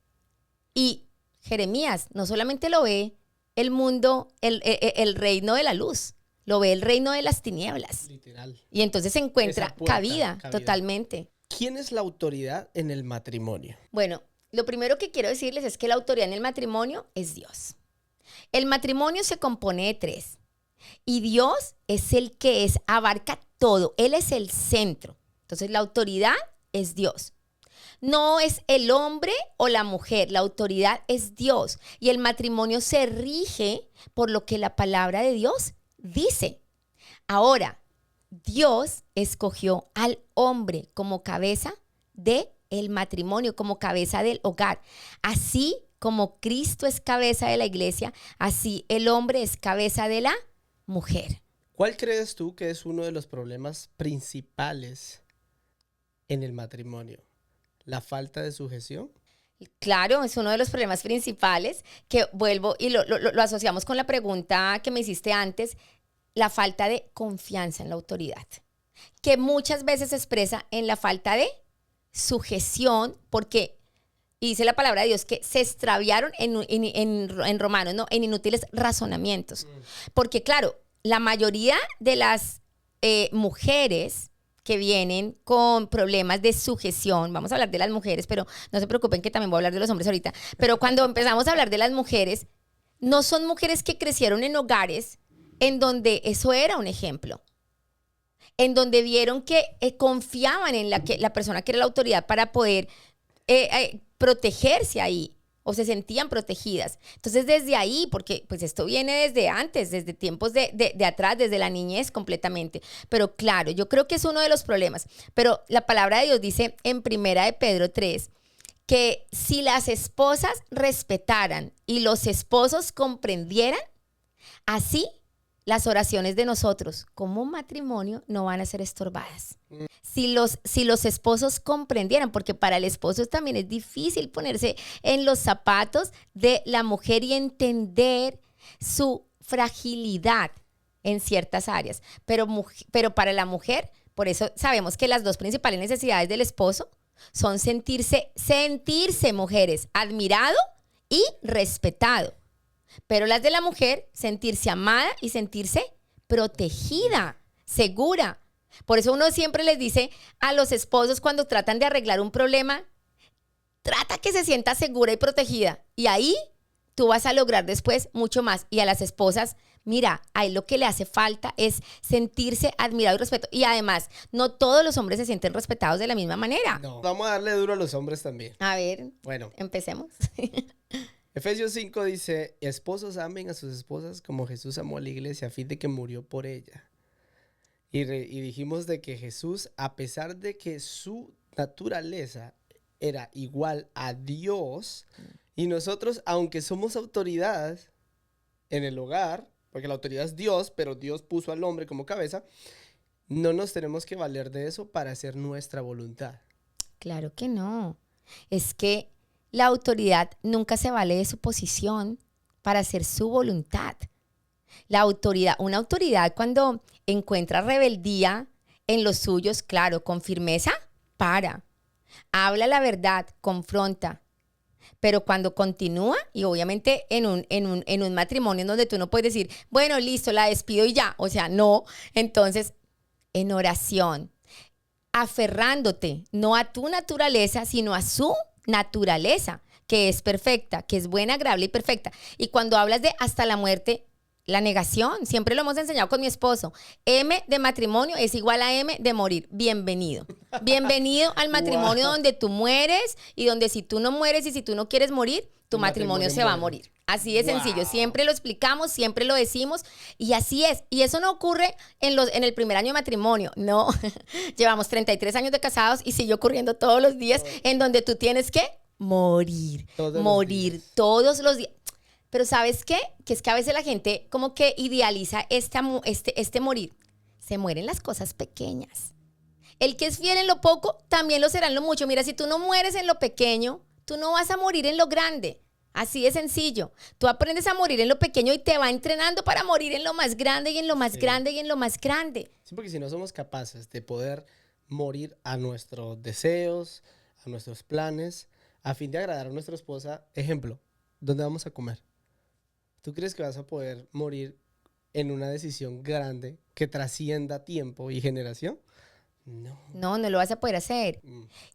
[SPEAKER 1] Y Jeremías no solamente lo ve el mundo, el reino de la luz, lo ve el reino de las tinieblas.
[SPEAKER 2] Literal.
[SPEAKER 1] Y entonces se encuentra cabida totalmente.
[SPEAKER 2] ¿Quién es la autoridad en el matrimonio?
[SPEAKER 1] Bueno, lo primero que quiero decirles es que la autoridad en el matrimonio es Dios. El matrimonio se compone de tres. Y Dios es el que abarca todo. Él es el centro. Entonces la autoridad es Dios. No es el hombre o la mujer, la autoridad es Dios. Y el matrimonio se rige por lo que la palabra de Dios dice. Ahora, Dios escogió al hombre como cabeza del matrimonio, como cabeza del hogar. Así como Cristo es cabeza de la iglesia, así el hombre es cabeza de la mujer.
[SPEAKER 2] ¿Cuál crees tú que es uno de los problemas principales en el matrimonio? ¿La falta de sujeción?
[SPEAKER 1] Claro, es uno de los problemas principales que vuelvo y lo asociamos con la pregunta que me hiciste antes, la falta de confianza en la autoridad, que muchas veces se expresa en la falta de sujeción, porque dice la palabra de Dios que se extraviaron en Romanos, ¿no? En inútiles razonamientos. Porque claro, la mayoría de las mujeres que vienen con problemas de sujeción, vamos a hablar de las mujeres, pero no se preocupen que también voy a hablar de los hombres ahorita, pero cuando empezamos a hablar de las mujeres, no son mujeres que crecieron en hogares en donde eso era un ejemplo, en donde vieron que confiaban en la persona que era la autoridad para poder protegerse ahí, o se sentían protegidas. Entonces desde ahí, porque pues esto viene desde antes, desde tiempos de atrás, desde la niñez completamente. Pero claro, yo creo que es uno de los problemas. Pero la palabra de Dios dice en 1 de Pedro 3, que si las esposas respetaran y los esposos comprendieran, así las oraciones de nosotros como matrimonio no van a ser estorbadas. Si los esposos comprendieran, porque para el esposo también es difícil ponerse en los zapatos de la mujer y entender su fragilidad en ciertas áreas. Pero para la mujer, por eso sabemos que las dos principales necesidades del esposo son sentirse mujeres, admirado y respetado. Pero las de la mujer, sentirse amada y sentirse protegida, segura. Por eso uno siempre les dice a los esposos cuando tratan de arreglar un problema, trata que se sienta segura y protegida. Y ahí tú vas a lograr después mucho más. Y a las esposas, mira, ahí lo que le hace falta es sentirse admirado y respeto. Y además, no todos los hombres se sienten respetados de la misma manera.
[SPEAKER 2] No, vamos a darle duro a los hombres también.
[SPEAKER 1] A ver,
[SPEAKER 2] Bueno,
[SPEAKER 1] empecemos.
[SPEAKER 2] Efesios 5 dice, esposos amen a sus esposas como Jesús amó a la iglesia a fin de que murió por ella. Y dijimos de que Jesús, a pesar de que su naturaleza era igual a Dios, y nosotros, aunque somos autoridades en el hogar, porque la autoridad es Dios, pero Dios puso al hombre como cabeza, no nos tenemos que valer de eso para hacer nuestra voluntad.
[SPEAKER 1] Claro que no. Es que la autoridad nunca se vale de su posición para hacer su voluntad. La autoridad, una autoridad cuando encuentra rebeldía en los suyos, claro, con firmeza, habla la verdad, confronta. Pero cuando continúa, y obviamente en un matrimonio en donde tú no puedes decir, bueno, listo, la despido y ya. O sea, no. Entonces, en oración, aferrándote, no a tu naturaleza, sino a su naturaleza, que es perfecta, que es buena, agradable y perfecta. Y cuando hablas de hasta la muerte, la negación, siempre lo hemos enseñado con mi esposo. M de matrimonio es igual a M de morir. Bienvenido. Bienvenido al matrimonio donde tú mueres y donde si tú no mueres y si tú no quieres morir, tu matrimonio se va a morir. Así de sencillo. Siempre lo explicamos, siempre lo decimos y así es. Y eso no ocurre en el primer año de matrimonio. No. Llevamos 33 años de casados y sigue ocurriendo todos los días en donde tú tienes que morir. Todos los días. Pero ¿sabes qué? Que es que a veces la gente como que idealiza este morir. Se mueren las cosas pequeñas. El que es fiel en lo poco, también lo será en lo mucho. Mira, si tú no mueres en lo pequeño, tú no vas a morir en lo grande. Así de sencillo. Tú aprendes a morir en lo pequeño y te va entrenando para morir en lo más grande y en lo más grande y en lo más grande.
[SPEAKER 2] Sí, porque si no somos capaces de poder morir a nuestros deseos, a nuestros planes, a fin de agradar a nuestra esposa, ejemplo, ¿dónde vamos a comer? ¿Tú crees que vas a poder morir en una decisión grande que trascienda tiempo y generación? No.
[SPEAKER 1] No lo vas a poder hacer.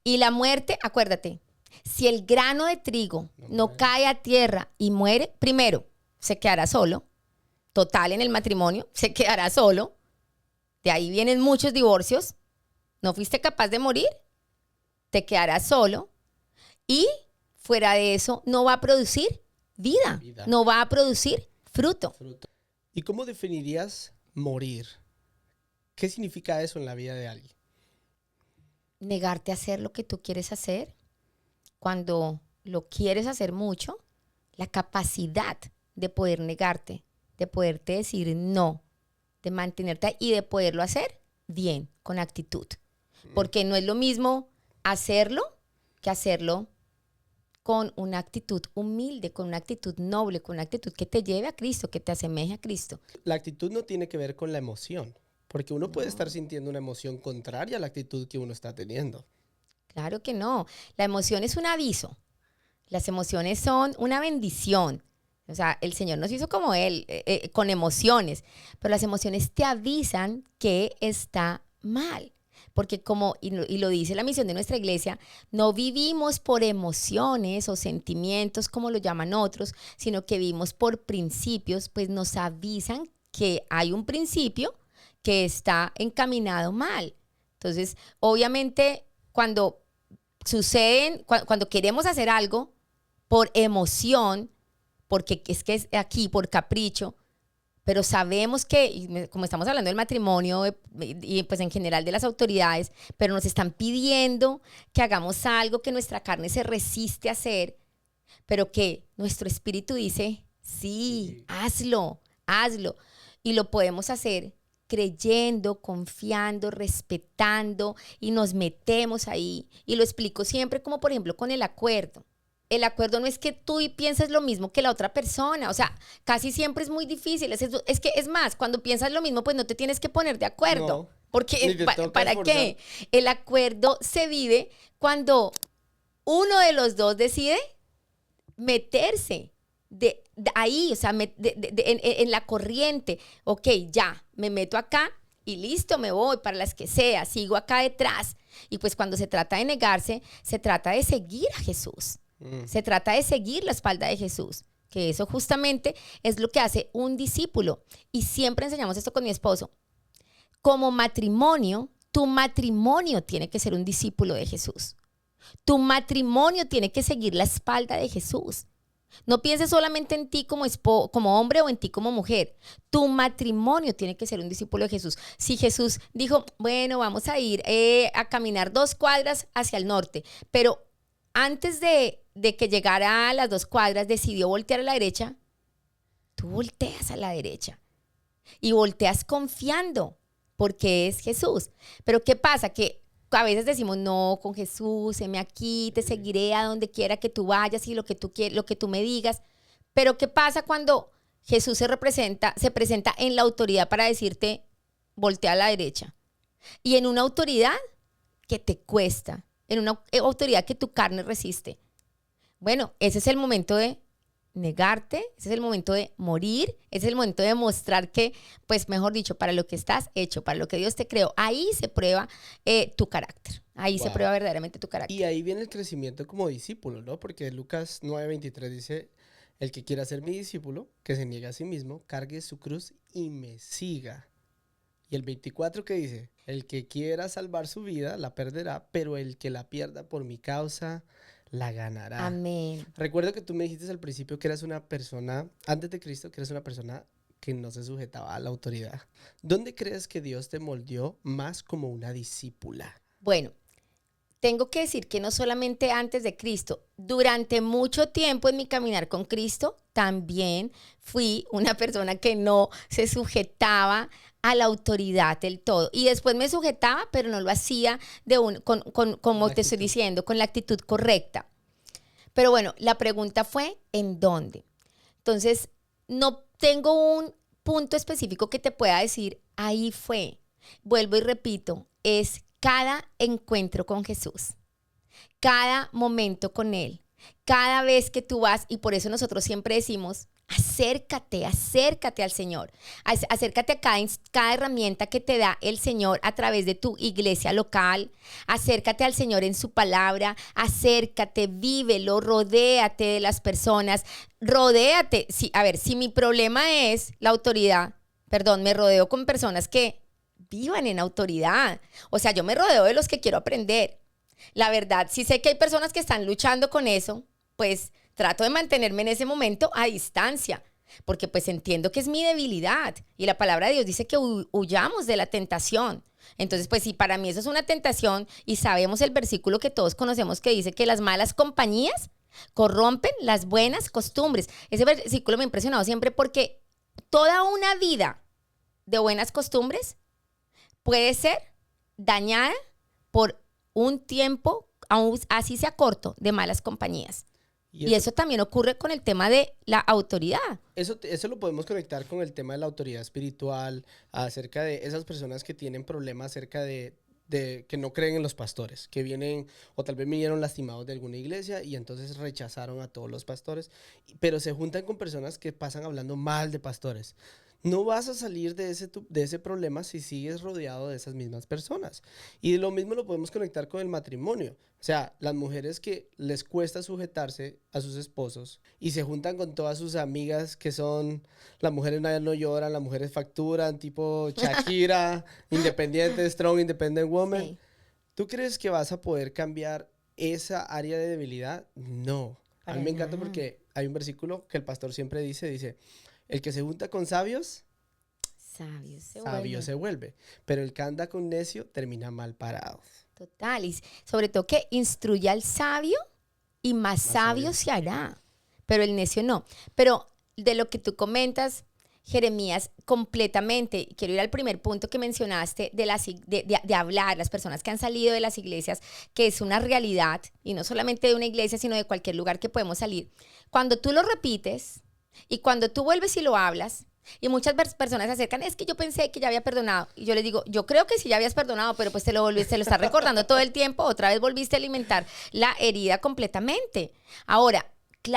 [SPEAKER 1] Y la muerte, acuérdate, si el grano de trigo no cae a tierra y muere, primero, se quedará solo. Total, en el matrimonio, se quedará solo. De ahí vienen muchos divorcios. ¿No fuiste capaz de morir? Te quedarás solo. Y fuera de eso, no va a producir vida. No va a producir fruto.
[SPEAKER 2] ¿Y cómo definirías morir? ¿Qué significa eso en la vida de alguien?
[SPEAKER 1] Negarte a hacer lo que tú quieres hacer. Cuando lo quieres hacer mucho, la capacidad de poder negarte, de poderte decir no, de mantenerte y de poderlo hacer bien, con actitud. Porque no es lo mismo hacerlo que hacerlo con una actitud humilde, con una actitud noble, con una actitud que te lleve a Cristo, que te asemeje a Cristo.
[SPEAKER 2] La actitud no tiene que ver con la emoción, porque uno puede estar sintiendo una emoción contraria a la actitud que uno está teniendo.
[SPEAKER 1] Claro que no. La emoción es un aviso. Las emociones son una bendición. O sea, el Señor nos hizo como Él, con emociones. Pero las emociones te avisan que está mal. Porque y lo dice la misión de nuestra iglesia, no vivimos por emociones o sentimientos como lo llaman otros, sino que vivimos por principios, pues nos avisan que hay un principio que está encaminado mal. Entonces, obviamente, cuando cuando queremos hacer algo por emoción, porque es que es aquí por capricho, pero sabemos que, como estamos hablando del matrimonio y pues en general de las autoridades, pero nos están pidiendo que hagamos algo que nuestra carne se resiste a hacer, pero que nuestro espíritu dice, sí, hazlo. Y lo podemos hacer creyendo, confiando, respetando y nos metemos ahí. Y lo explico siempre como por ejemplo con el acuerdo. El acuerdo no es que tú pienses lo mismo que la otra persona. O sea, casi siempre es muy difícil. Es que es más, cuando piensas lo mismo, pues no te tienes que poner de acuerdo. No, porque ¿para qué? El acuerdo se vive cuando uno de los dos decide meterse ahí, o sea, en la corriente. Ok, ya, me meto acá y listo, me voy para las que sea, sigo acá detrás. Y pues cuando se trata de negarse, se trata de seguir a Jesús. Se trata de seguir la espalda de Jesús. que eso justamente es lo que hace un discípulo. Y siempre enseñamos esto con mi esposo. Como matrimonio, tu matrimonio tiene que ser un discípulo de Jesús. Tu matrimonio tiene que seguir la espalda de Jesús. No pienses solamente en ti como hombre o en ti como mujer. Tu matrimonio tiene que ser un discípulo de Jesús. Si Jesús dijo, bueno, vamos a ir a caminar 2 cuadras hacia el norte, pero antes de que llegara a las 2 cuadras decidió voltear a la derecha, tú volteas a la derecha y volteas confiando porque es Jesús. Pero ¿qué pasa? Que a veces decimos, no, con Jesús, heme aquí, te seguiré a donde quiera que tú vayas y lo que tú me digas. Pero ¿qué pasa cuando Jesús se presenta en la autoridad para decirte, voltea a la derecha? Y en una autoridad que te cuesta, en una autoridad que tu carne resiste. Bueno, ese es el momento de negarte, ese es el momento de morir, ese es el momento de mostrar que, pues mejor dicho, para lo que estás hecho, para lo que Dios te creó, ahí se prueba tu carácter, ahí se prueba verdaderamente tu carácter.
[SPEAKER 2] Y ahí viene el crecimiento como discípulo, ¿no? Porque Lucas 9:23 dice, el que quiera ser mi discípulo, que se niegue a sí mismo, cargue su cruz y me siga. Y el 24 que dice, el que quiera salvar su vida, la perderá, pero el que la pierda por mi causa, la ganará.
[SPEAKER 1] Amén.
[SPEAKER 2] Recuerdo que tú me dijiste al principio que eras una persona, antes de Cristo, que eras una persona que no se sujetaba a la autoridad. ¿Dónde crees que Dios te moldeó más como una discípula?
[SPEAKER 1] Bueno, tengo que decir que no solamente antes de Cristo, durante mucho tiempo en mi caminar con Cristo, también fui una persona que no se sujetaba a la autoridad del todo. Y después me sujetaba, pero no lo hacía como te estoy diciendo, con la actitud correcta. Pero bueno, la pregunta fue, ¿en dónde? Entonces, no tengo un punto específico que te pueda decir, ahí fue. Vuelvo y repito, es cada encuentro con Jesús, cada momento con Él, cada vez que tú vas, y por eso nosotros siempre decimos, acércate al Señor, acércate a cada herramienta que te da el Señor a través de tu iglesia local, acércate al Señor en su palabra, acércate, vívelo, rodéate de las personas, rodéate, si mi problema es la autoridad, me rodeo con personas que vivan en autoridad, o sea, yo me rodeo de los que quiero aprender. La verdad, si sé que hay personas que están luchando con eso, pues trato de mantenerme en ese momento a distancia, porque pues entiendo que es mi debilidad y la palabra de Dios dice que huyamos de la tentación. Entonces, pues si para mí eso es una tentación y sabemos el versículo que todos conocemos que dice que las malas compañías corrompen las buenas costumbres. Ese versículo me ha impresionado siempre porque toda una vida de buenas costumbres puede ser dañada por un tiempo, aún así sea corto, de malas compañías. Y eso también ocurre con el tema de la autoridad.
[SPEAKER 2] Eso lo podemos conectar con el tema de la autoridad espiritual, acerca de esas personas que tienen problemas acerca de que no creen en los pastores, que vienen o tal vez vinieron lastimados de alguna iglesia y entonces rechazaron a todos los pastores, pero se juntan con personas que pasan hablando mal de pastores. No vas a salir de ese problema si sigues rodeado de esas mismas personas. Y lo mismo lo podemos conectar con el matrimonio. O sea, las mujeres que les cuesta sujetarse a sus esposos y se juntan con todas sus amigas que son, las mujeres no lloran, las mujeres facturan, tipo Shakira, independiente, strong, independent woman. Sí. ¿Tú crees que vas a poder cambiar esa área de debilidad? No. A mí me encanta porque hay un versículo que el pastor siempre dice, el que se junta con sabios, sabio se vuelve. Pero el que anda con necio termina mal parado.
[SPEAKER 1] Total, y sobre todo que instruye al sabio y más sabio se hará, pero el necio no. Pero de lo que tú comentas, Jeremías, completamente, quiero ir al primer punto que mencionaste de hablar, las personas que han salido de las iglesias, que es una realidad, y no solamente de una iglesia, sino de cualquier lugar que podemos salir. Cuando tú lo repites y cuando tú vuelves y lo hablas, y muchas personas se acercan, es que yo pensé que ya había perdonado. Y yo les digo, yo creo que sí ya habías perdonado, pero pues te lo estás recordando todo el tiempo, otra vez volviste a alimentar la herida completamente. Ahora,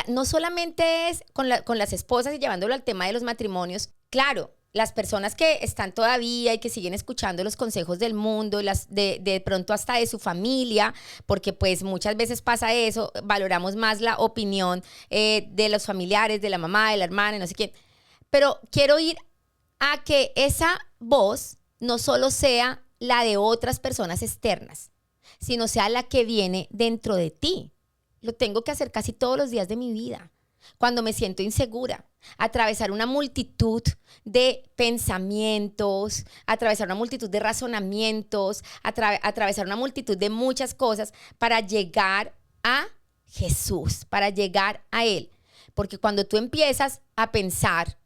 [SPEAKER 1] no solamente es con las esposas y llevándolo al tema de los matrimonios. Claro, las personas que están todavía y que siguen escuchando los consejos del mundo, de pronto hasta de su familia, porque pues muchas veces pasa eso, valoramos más la opinión de los familiares, de la mamá, de la hermana, no sé quién. Pero quiero ir a que esa voz no solo sea la de otras personas externas, sino sea la que viene dentro de ti. Lo tengo que hacer casi todos los días de mi vida. Cuando me siento insegura, atravesar una multitud de pensamientos, atravesar una multitud de razonamientos, atravesar una multitud de muchas cosas para llegar a Jesús, para llegar a Él. Porque cuando tú empiezas a pensar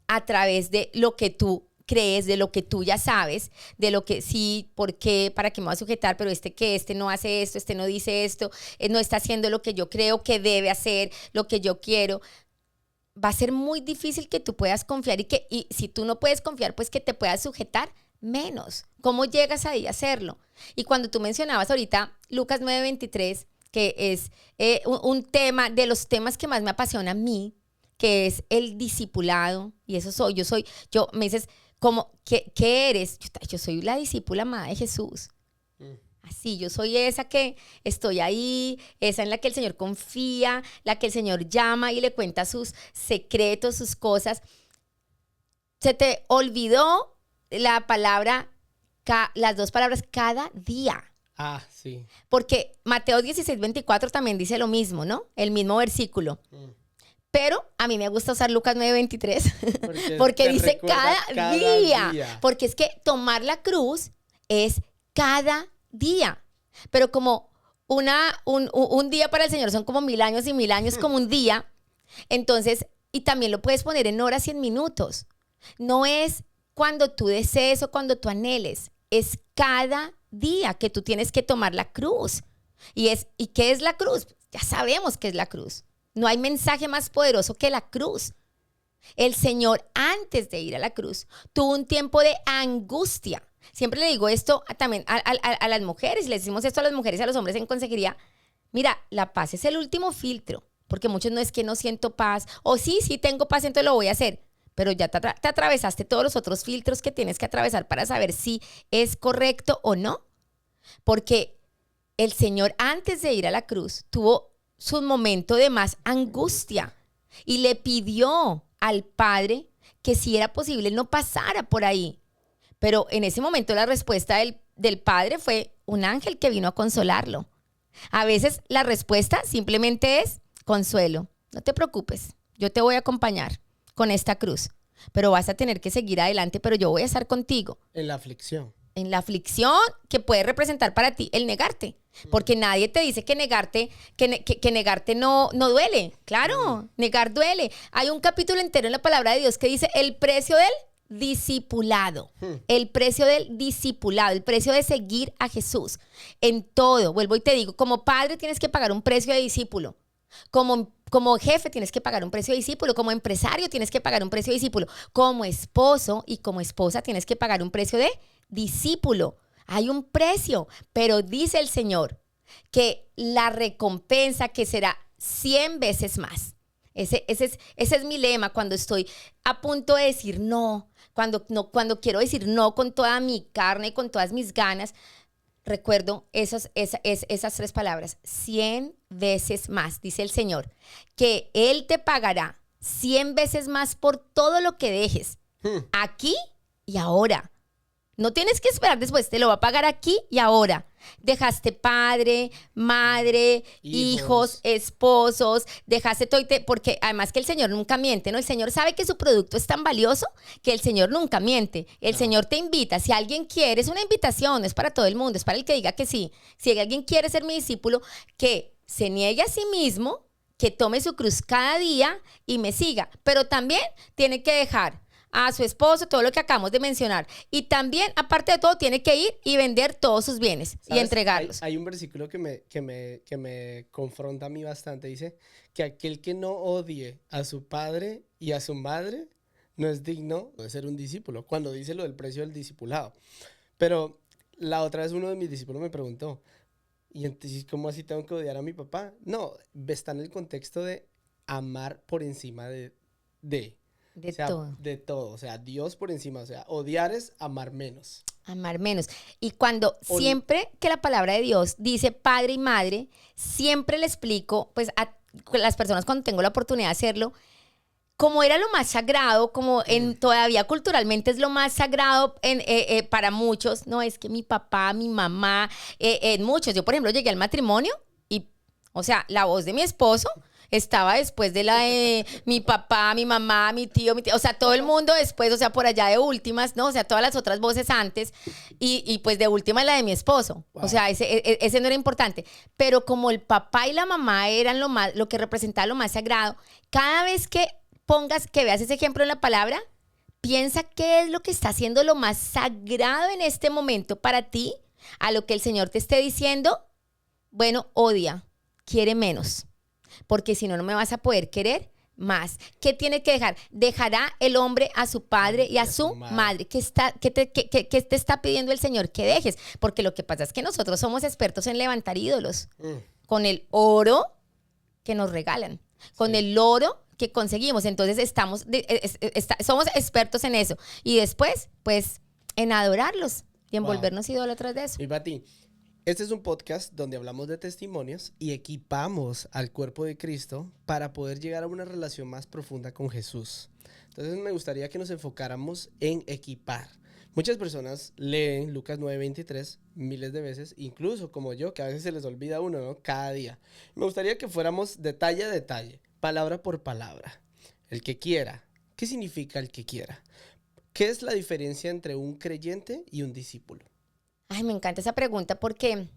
[SPEAKER 1] a través de lo que tú crees, de lo que tú ya sabes, de lo que sí, por qué, para qué me voy a sujetar, pero este no hace esto, no dice esto, no está haciendo lo que yo creo que debe hacer, lo que yo quiero, va a ser muy difícil que tú puedas confiar y si tú no puedes confiar, pues que te puedas sujetar menos. ¿Cómo llegas ahí a hacerlo? Y cuando tú mencionabas ahorita Lucas 9:23, que es un tema, de los temas que más me apasiona a mí, que es el discipulado, y eso soy, yo me dices, ¿qué eres? Yo soy la discípula amada de Jesús. Así, yo soy esa que estoy ahí, esa en la que el Señor confía, la que el Señor llama y le cuenta sus secretos, sus cosas. Se te olvidó la palabra, las dos palabras cada día.
[SPEAKER 2] Ah, sí.
[SPEAKER 1] Porque Mateo 16:24 también dice lo mismo, ¿no? El mismo versículo. Pero a mí me gusta usar Lucas 9:23 porque dice cada día. Porque es que tomar la cruz es cada día. Pero como un día para el Señor son como 1000 años y 1000 años como un día. Entonces, y también lo puedes poner en horas y en minutos. No es cuando tú desees o cuando tú anheles. Es cada día que tú tienes que tomar la cruz. ¿Y qué es la cruz? Ya sabemos qué es la cruz. No hay mensaje más poderoso que la cruz. El Señor, antes de ir a la cruz, tuvo un tiempo de angustia. Siempre le digo esto también a las mujeres, le decimos esto a las mujeres y a los hombres en consejería. Mira, la paz es el último filtro, porque muchos no es que no siento paz, o sí tengo paz, entonces lo voy a hacer. Pero ya te atravesaste todos los otros filtros que tienes que atravesar para saber si es correcto o no. Porque el Señor, antes de ir a la cruz, tuvo su momento de más angustia y le pidió al Padre que si era posible no pasara por ahí. Pero en ese momento la respuesta del Padre fue un ángel que vino a consolarlo. A veces la respuesta simplemente es consuelo. No te preocupes, yo te voy a acompañar con esta cruz, pero vas a tener que seguir adelante, pero yo voy a estar contigo.
[SPEAKER 2] En la aflicción.
[SPEAKER 1] En la aflicción que puede representar para ti el negarte. Porque nadie te dice que negarte no duele. Claro, negar duele. Hay un capítulo entero en la palabra de Dios que dice el precio del discipulado. El precio del discipulado, el precio de seguir a Jesús. En todo, vuelvo y te digo, como padre tienes que pagar un precio de discípulo. Como jefe tienes que pagar un precio de discípulo, como empresario tienes que pagar un precio de discípulo, como esposo y como esposa tienes que pagar un precio de discípulo. Hay un precio, pero dice el Señor que la recompensa que será 100 veces más. Ese es mi lema cuando estoy a punto de decir no, cuando quiero decir no con toda mi carne, con todas mis ganas. Recuerdo esas 3 palabras, 100 veces más, dice el Señor, que Él te pagará 100 veces más por todo lo que dejes, aquí y ahora. No tienes que esperar después, te lo va a pagar aquí y ahora. Dejaste padre, madre, hijos, esposos, dejaste todo, porque además que el Señor nunca miente, ¿no? El Señor sabe que su producto es tan valioso que el Señor nunca miente. El Señor te invita, si alguien quiere, es una invitación, no es para todo el mundo, es para el que diga que sí. Si alguien quiere ser mi discípulo, que se niegue a sí mismo, que tome su cruz cada día y me siga. Pero también tiene que dejar a su esposo, todo lo que acabamos de mencionar. Y también, aparte de todo, tiene que ir y vender todos sus bienes y entregarlos.
[SPEAKER 2] Hay un versículo que me confronta a mí bastante. Dice que aquel que no odie a su padre y a su madre no es digno de ser un discípulo. Cuando dice lo del precio del discipulado. Pero la otra vez uno de mis discípulos me preguntó, ¿y entonces cómo así tengo que odiar a mi papá? No, está en el contexto de amar por encima de.
[SPEAKER 1] De
[SPEAKER 2] O sea,
[SPEAKER 1] todo.
[SPEAKER 2] de todo. O sea, Dios por encima. O sea, odiar es amar menos.
[SPEAKER 1] Amar menos. Y cuando
[SPEAKER 2] O-
[SPEAKER 1] siempre que la palabra de Dios dice padre y madre, siempre le explico, pues a las personas cuando tengo la oportunidad de hacerlo, como era lo más sagrado, como todavía culturalmente es lo más sagrado para muchos, no es que mi papá, mi mamá, en muchos, yo por ejemplo llegué al matrimonio y, o sea, la voz de mi esposo estaba después de la de mi papá, mi mamá, mi tío, o sea, todo el mundo después, o sea, por allá de últimas, ¿no? O sea, todas las otras voces antes y pues de última la de mi esposo.
[SPEAKER 2] Wow.
[SPEAKER 1] O sea, ese no era importante. Pero como el papá y la mamá eran lo que representaba lo más sagrado, cada vez que que veas ese ejemplo en la palabra, piensa qué es lo que está haciendo lo más sagrado en este momento para ti, a lo que el Señor te esté diciendo, bueno, odia, quiere menos, porque si no, no me vas a poder querer más. ¿Qué tiene que dejar? Dejará el hombre a su padre y a su madre. ¿Qué te está pidiendo el Señor que dejes? Porque lo que pasa es que nosotros somos expertos en levantar ídolos con el oro que nos regalan, con el oro que conseguimos. Entonces somos expertos en eso. Y después, pues, en adorarlos y en volvernos idólatras de eso.
[SPEAKER 2] Y Pati, este es un podcast donde hablamos de testimonios y equipamos al cuerpo de Cristo para poder llegar a una relación más profunda con Jesús. Entonces me gustaría que nos enfocáramos en equipar. Muchas personas leen Lucas 9:23 miles de veces, incluso como yo, que a veces se les olvida uno, ¿no? Cada día. Me gustaría que fuéramos detalle a detalle, palabra por palabra. El que quiera. ¿Qué significa el que quiera? ¿Qué es la diferencia entre un creyente y un discípulo?
[SPEAKER 1] Ay, me encanta esa pregunta porque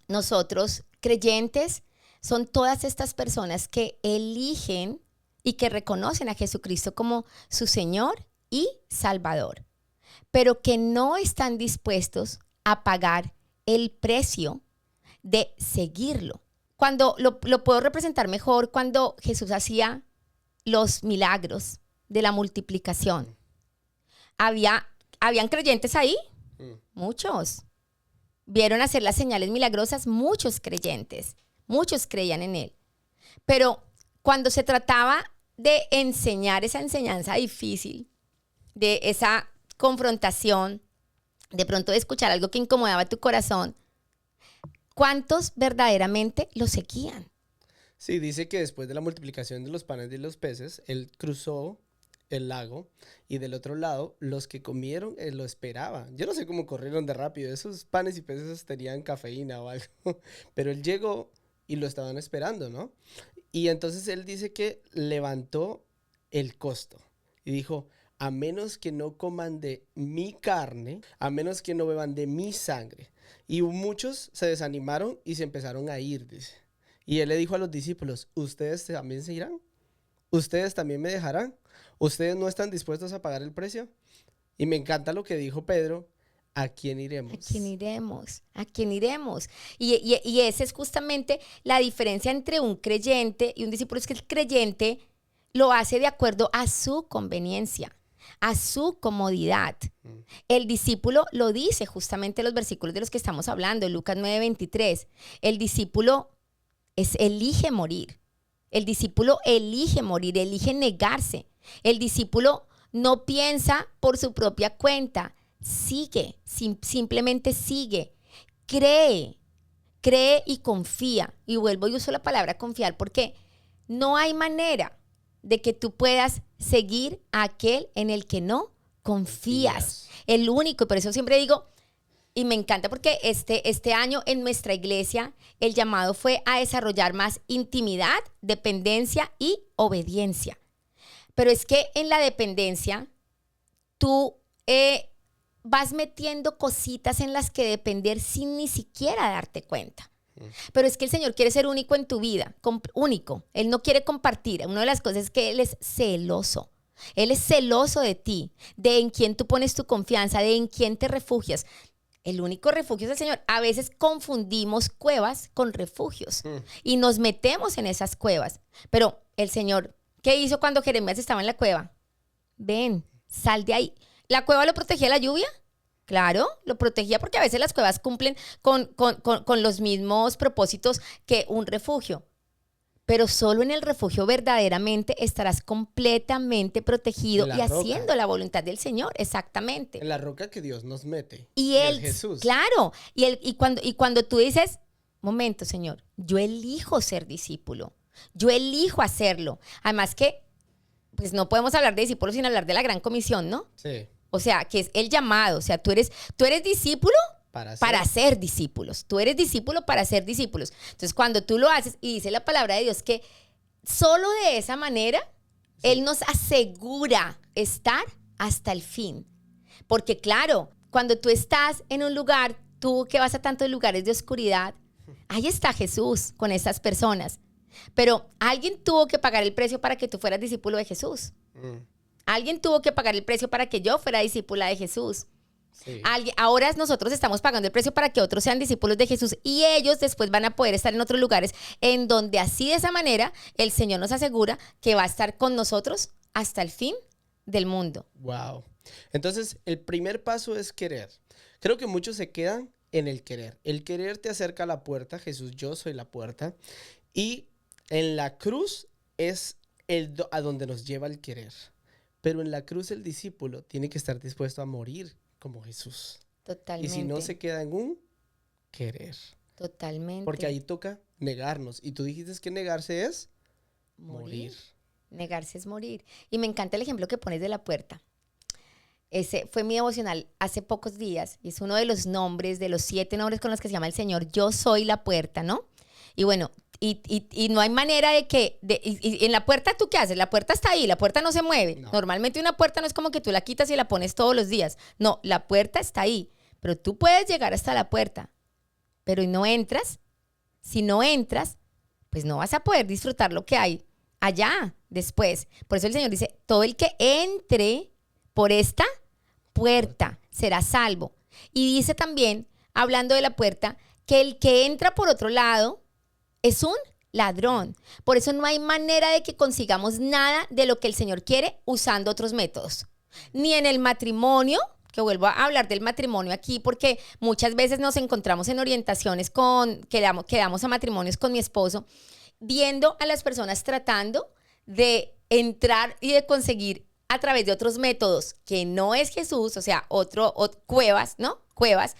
[SPEAKER 1] nosotros, creyentes, son todas estas personas que eligen y que reconocen a Jesucristo como su Señor y Salvador, pero que no están dispuestos a pagar el precio de seguirlo. Cuando lo puedo representar mejor cuando Jesús hacía los milagros de la multiplicación. ¿Habían creyentes ahí? Muchos. Vieron hacer las señales milagrosas, muchos creyentes, muchos creían en él. Pero cuando se trataba de enseñar esa enseñanza difícil, de esa confrontación, de pronto de escuchar algo que incomodaba tu corazón, ¿cuántos verdaderamente lo seguían?
[SPEAKER 2] Sí, dice que después de la multiplicación de los panes y los peces, él cruzó el lago y del otro lado los que comieron lo esperaban. Yo no sé cómo corrieron de rápido, esos panes y peces tenían cafeína o algo, pero él llegó y lo estaban esperando, ¿no? Y entonces él dice que levantó el costo y dijo, a menos que no coman de mi carne, a menos que no beban de mi sangre. Y muchos se desanimaron y se empezaron a ir, dice. Y él le dijo a los discípulos, ¿ustedes también se irán? ¿Ustedes también me dejarán? ¿Ustedes no están dispuestos a pagar el precio? Y me encanta lo que dijo Pedro, ¿a quién iremos?
[SPEAKER 1] ¿A quién iremos? ¿A quién iremos? Y esa es justamente la diferencia entre un creyente y un discípulo, es que el creyente lo hace de acuerdo a su conveniencia, a su comodidad. El discípulo lo dice justamente en los versículos de los que estamos hablando, Lucas 9:23. El discípulo elige morir. El discípulo elige morir, elige negarse. El discípulo no piensa por su propia cuenta, sigue, simplemente sigue, cree y confía. Y vuelvo y uso la palabra confiar porque no hay manera de que tú puedas seguir a aquel en el que no confías. El único, y por eso siempre digo, y me encanta porque este año en nuestra iglesia el llamado fue a desarrollar más intimidad, dependencia y obediencia. Pero es que en la dependencia tú vas metiendo cositas en las que depender sin ni siquiera darte cuenta. Pero es que el Señor quiere ser único en tu vida, único. Él no quiere compartir. Una de las cosas es que Él es celoso. Él es celoso de ti, de en quién tú pones tu confianza, de en quién te refugias. El único refugio es el Señor. A veces confundimos cuevas con refugios y nos metemos en esas cuevas. Pero el Señor, ¿qué hizo cuando Jeremías estaba en la cueva? Ven, sal de ahí. ¿La cueva lo protegía de la lluvia? Claro, lo protegía porque a veces las cuevas cumplen con los mismos propósitos que un refugio. pero solo en el refugio verdaderamente estarás completamente protegido
[SPEAKER 2] En
[SPEAKER 1] y
[SPEAKER 2] la roca.
[SPEAKER 1] haciendo la voluntad del Señor, exactamente.
[SPEAKER 2] En la roca que Dios nos mete.
[SPEAKER 1] Y
[SPEAKER 2] el
[SPEAKER 1] él,
[SPEAKER 2] Jesús.
[SPEAKER 1] claro, y cuando tú dices, momento, Señor, yo elijo ser discípulo, yo elijo hacerlo. Además que, pues no podemos hablar de discípulos sin hablar de la gran comisión, ¿no?
[SPEAKER 2] Sí.
[SPEAKER 1] O sea, que es el llamado, o sea, tú eres discípulo para ser discípulos. Tú eres discípulo para ser discípulos. Entonces, cuando tú lo haces, y dice la palabra de Dios que solo de esa manera, sí, Él nos asegura estar hasta el fin. Porque claro, cuando tú estás en un lugar, tú que vas a tantos lugares de oscuridad, ahí está Jesús con esas personas. Pero alguien tuvo que pagar el precio para que tú fueras discípulo de Jesús. Alguien tuvo que pagar el precio para que yo fuera discípula de Jesús. Sí. Ahora nosotros estamos pagando el precio para que otros sean discípulos de Jesús y ellos después van a poder estar en otros lugares en donde así de esa manera el Señor nos asegura que va a estar con nosotros hasta el fin del mundo.
[SPEAKER 2] Wow. Entonces, el primer paso es querer. Creo que muchos se quedan en el querer. El querer te acerca a la puerta. Jesús, yo soy la puerta. Y en la cruz es a donde nos lleva el querer. Pero en la cruz el discípulo tiene que estar dispuesto a morir como Jesús.
[SPEAKER 1] Totalmente.
[SPEAKER 2] Y si no, se queda en un querer.
[SPEAKER 1] Totalmente.
[SPEAKER 2] Porque ahí toca negarnos. Y tú dijiste que negarse es morir.
[SPEAKER 1] Negarse es morir. Y me encanta el ejemplo que pones de la puerta. Ese fue mi devocional hace pocos días. Y es uno de los nombres, de los 7 nombres con los que se llama el Señor. Yo soy la puerta, ¿no? Y bueno, y no hay manera de que... y en la puerta, ¿tú qué haces? La puerta está ahí, la puerta no se mueve. No. Normalmente una puerta no es como que tú la quitas y la pones todos los días. No, la puerta está ahí. Pero tú puedes llegar hasta la puerta. Pero no entras. Si no entras, pues no vas a poder disfrutar lo que hay allá después. Por eso el Señor dice, todo el que entre por esta puerta será salvo. Y dice también, hablando de la puerta, que el que entra por otro lado es un ladrón. Por eso no hay manera de que consigamos nada de lo que el Señor quiere usando otros métodos. Ni en el matrimonio, que vuelvo a hablar del matrimonio aquí, porque muchas veces nos encontramos en orientaciones que damos a matrimonios con mi esposo, viendo a las personas tratando de entrar y de conseguir a través de otros métodos que no es Jesús, o sea, cuevas, ¿no? Cuevas.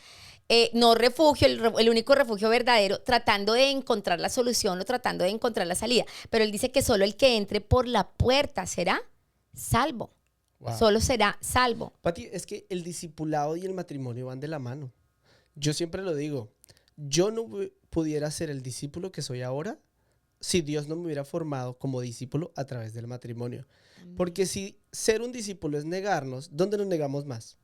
[SPEAKER 1] No refugio, el único refugio verdadero, tratando de encontrar la solución o tratando de encontrar la salida. Pero él dice que solo el que entre por la puerta será salvo. Wow. Solo será salvo.
[SPEAKER 2] Pati, es que el discipulado y el matrimonio van de la mano. Yo siempre lo digo, yo no pudiera ser el discípulo que soy ahora si Dios no me hubiera formado como discípulo a través del matrimonio. Porque si ser un discípulo es negarnos, ¿dónde nos negamos más?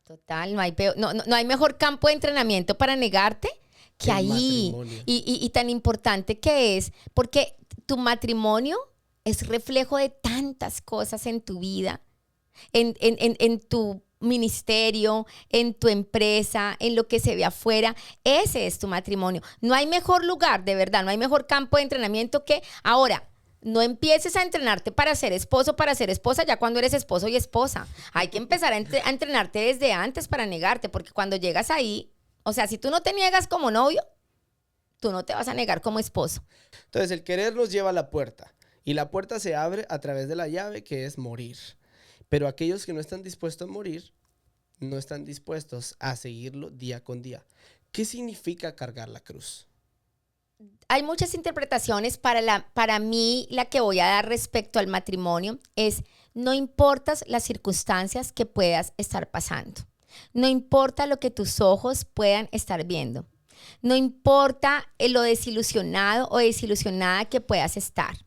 [SPEAKER 1] Total, no hay mejor campo de entrenamiento para negarte que ahí. Y tan importante que es, porque tu matrimonio es reflejo de tantas cosas en tu vida, en tu ministerio, en tu empresa, en lo que se ve afuera. Ese es tu matrimonio. No hay mejor lugar, de verdad, no hay mejor campo de entrenamiento que ahora. No empieces a entrenarte para ser esposo, para ser esposa, ya cuando eres esposo y esposa. Hay que empezar a entrenarte desde antes para negarte, porque cuando llegas ahí, o sea, si tú no te niegas como novio, tú no te vas a negar como esposo.
[SPEAKER 2] Entonces, el querer nos lleva a la puerta, y la puerta se abre a través de la llave, que es morir. Pero aquellos que no están dispuestos a morir, no están dispuestos a seguirlo día con día. ¿Qué significa cargar la cruz?
[SPEAKER 1] Hay muchas interpretaciones. Para mí, la que voy a dar respecto al matrimonio es: no importas las circunstancias que puedas estar pasando, no importa lo que tus ojos puedan estar viendo, no importa lo desilusionado o desilusionada que puedas estar.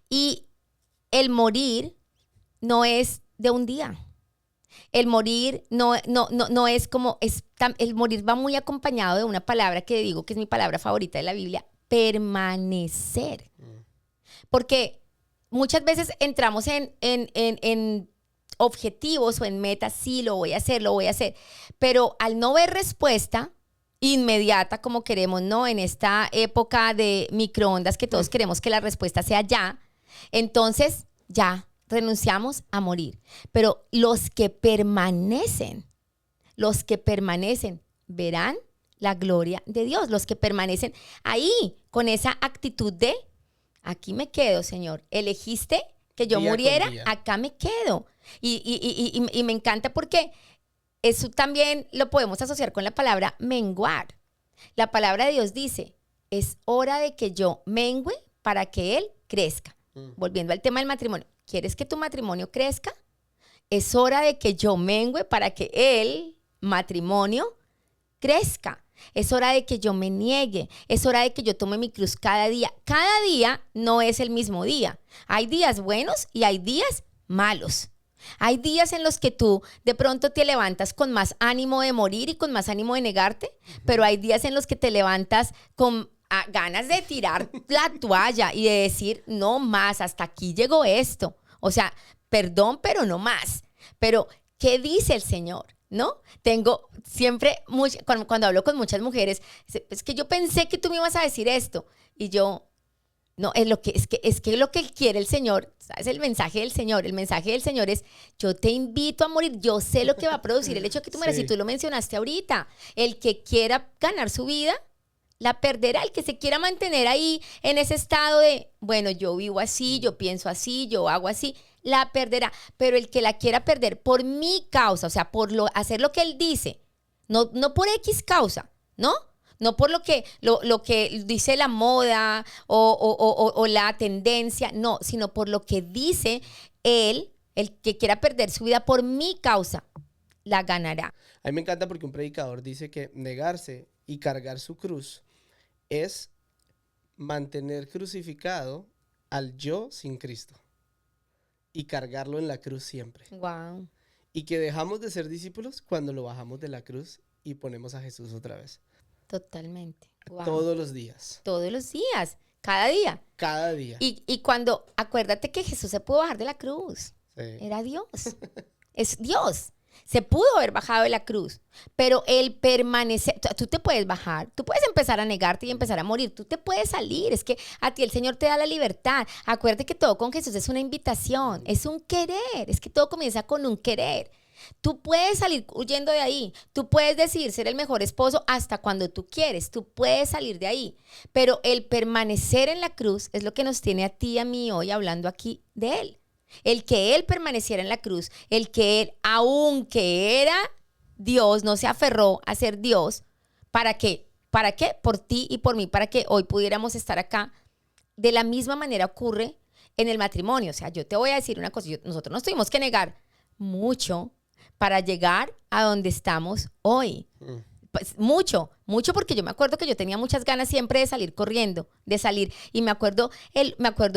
[SPEAKER 1] Y el morir no es de un día. El morir no es como, el morir va muy acompañado de una palabra que digo que es mi palabra favorita de la Biblia: permanecer. Porque muchas veces entramos en objetivos o en metas, sí, lo voy a hacer, pero al no ver respuesta inmediata como queremos, ¿no? En esta época de microondas que todos queremos que la respuesta sea ya, entonces ya renunciamos a morir. Pero los que permanecen verán la gloria de Dios. Los que permanecen ahí con esa actitud de aquí me quedo, Señor. Elegiste que yo
[SPEAKER 2] Día con
[SPEAKER 1] muriera,
[SPEAKER 2] día.
[SPEAKER 1] acá me quedo. Y me encanta porque eso también lo podemos asociar con la palabra menguar. La palabra de Dios dice, es hora de que yo mengüe para que Él crezca. Volviendo al tema del matrimonio, ¿quieres que tu matrimonio crezca? Es hora de que yo mengüe para que el matrimonio crezca. Es hora de que yo me niegue. Es hora de que yo tome mi cruz cada día. Cada día no es el mismo día. Hay días buenos y hay días malos. Hay días en los que tú de pronto te levantas con más ánimo de morir y con más ánimo de negarte, pero hay días en los que te levantas con ganas de tirar la toalla y de decir, no más, hasta aquí llegó esto. O sea, perdón, pero no más. Pero, ¿qué dice el Señor? ¿No? Tengo siempre, cuando hablo con muchas mujeres, es que yo pensé que tú me ibas a decir esto. Y yo, no, es que lo que quiere el Señor, ¿sabes? El mensaje del Señor. El mensaje del Señor es, yo te invito a morir. Yo sé lo que va a producir el hecho de que tú mueras.
[SPEAKER 2] Sí.
[SPEAKER 1] Y tú lo mencionaste ahorita. El que quiera ganar su vida, la perderá. El que se quiera mantener ahí en ese estado de, bueno, yo vivo así, yo pienso así, yo hago así, la perderá. Pero el que la quiera perder por mi causa, o sea, hacer lo que Él dice, no por X causa, ¿no? No por lo que dice la moda o la tendencia, no, sino por lo que dice Él, el que quiera perder su vida por mi causa, la ganará.
[SPEAKER 2] A mí me encanta porque un predicador dice que negarse y cargar su cruz es mantener crucificado al yo sin Cristo y cargarlo en la cruz siempre.
[SPEAKER 1] Wow.
[SPEAKER 2] Y que dejamos de ser discípulos cuando lo bajamos de la cruz y ponemos a Jesús otra vez.
[SPEAKER 1] Totalmente. Wow.
[SPEAKER 2] Todos los días.
[SPEAKER 1] Todos los días, cada día.
[SPEAKER 2] Cada día.
[SPEAKER 1] Y cuando, acuérdate que Jesús se pudo bajar de la cruz.
[SPEAKER 2] Sí.
[SPEAKER 1] Era Dios. Es Dios. Se pudo haber bajado de la cruz, pero el permanecer, tú te puedes bajar, tú puedes empezar a negarte y empezar a morir, tú te puedes salir, es que a ti el Señor te da la libertad. Acuérdate que todo con Jesús es una invitación, es un querer, es que todo comienza con un querer. Tú puedes salir huyendo de ahí, tú puedes decidir ser el mejor esposo hasta cuando tú quieres, tú puedes salir de ahí, pero el permanecer en la cruz es lo que nos tiene a ti y a mí hoy hablando aquí de Él. El que Él permaneciera en la cruz, el que Él, aunque era Dios, no se aferró a ser Dios. ¿Para qué? ¿Para qué? Por ti y por mí, para que hoy pudiéramos estar acá. De la misma manera ocurre en el matrimonio. O sea, yo te voy a decir una cosa, nosotros nos tuvimos que negar mucho para llegar a donde estamos hoy. Pues mucho porque yo me acuerdo que yo tenía muchas ganas siempre de salir corriendo, de salir. Y me acuerdo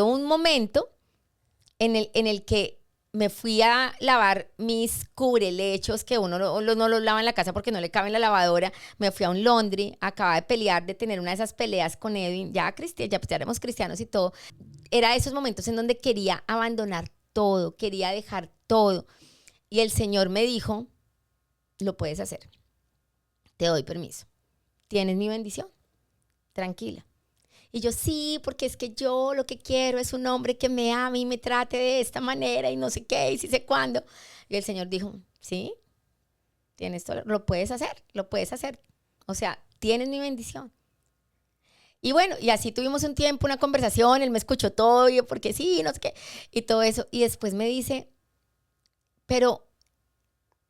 [SPEAKER 1] un momento en el que me fui a lavar mis cubrelechos, que uno no los lava en la casa porque no le cabe en la lavadora. Me fui a un laundry, acababa de pelear, de tener una de esas peleas con Edwin, ya éramos cristianos y todo. Era esos momentos en donde quería abandonar todo, quería dejar todo. Y el Señor me dijo, lo puedes hacer, te doy permiso, tienes mi bendición, tranquila. Y yo, sí, porque es que yo lo que quiero es un hombre que me ame y me trate de esta manera y no sé qué, y sí sé cuándo. Y el Señor dijo, sí, tienes todo, lo puedes hacer. O sea, tienes mi bendición. Y bueno, y así tuvimos un tiempo, una conversación, él me escuchó todo, y yo, porque sí, no sé qué, y todo eso. Y después me dice, pero,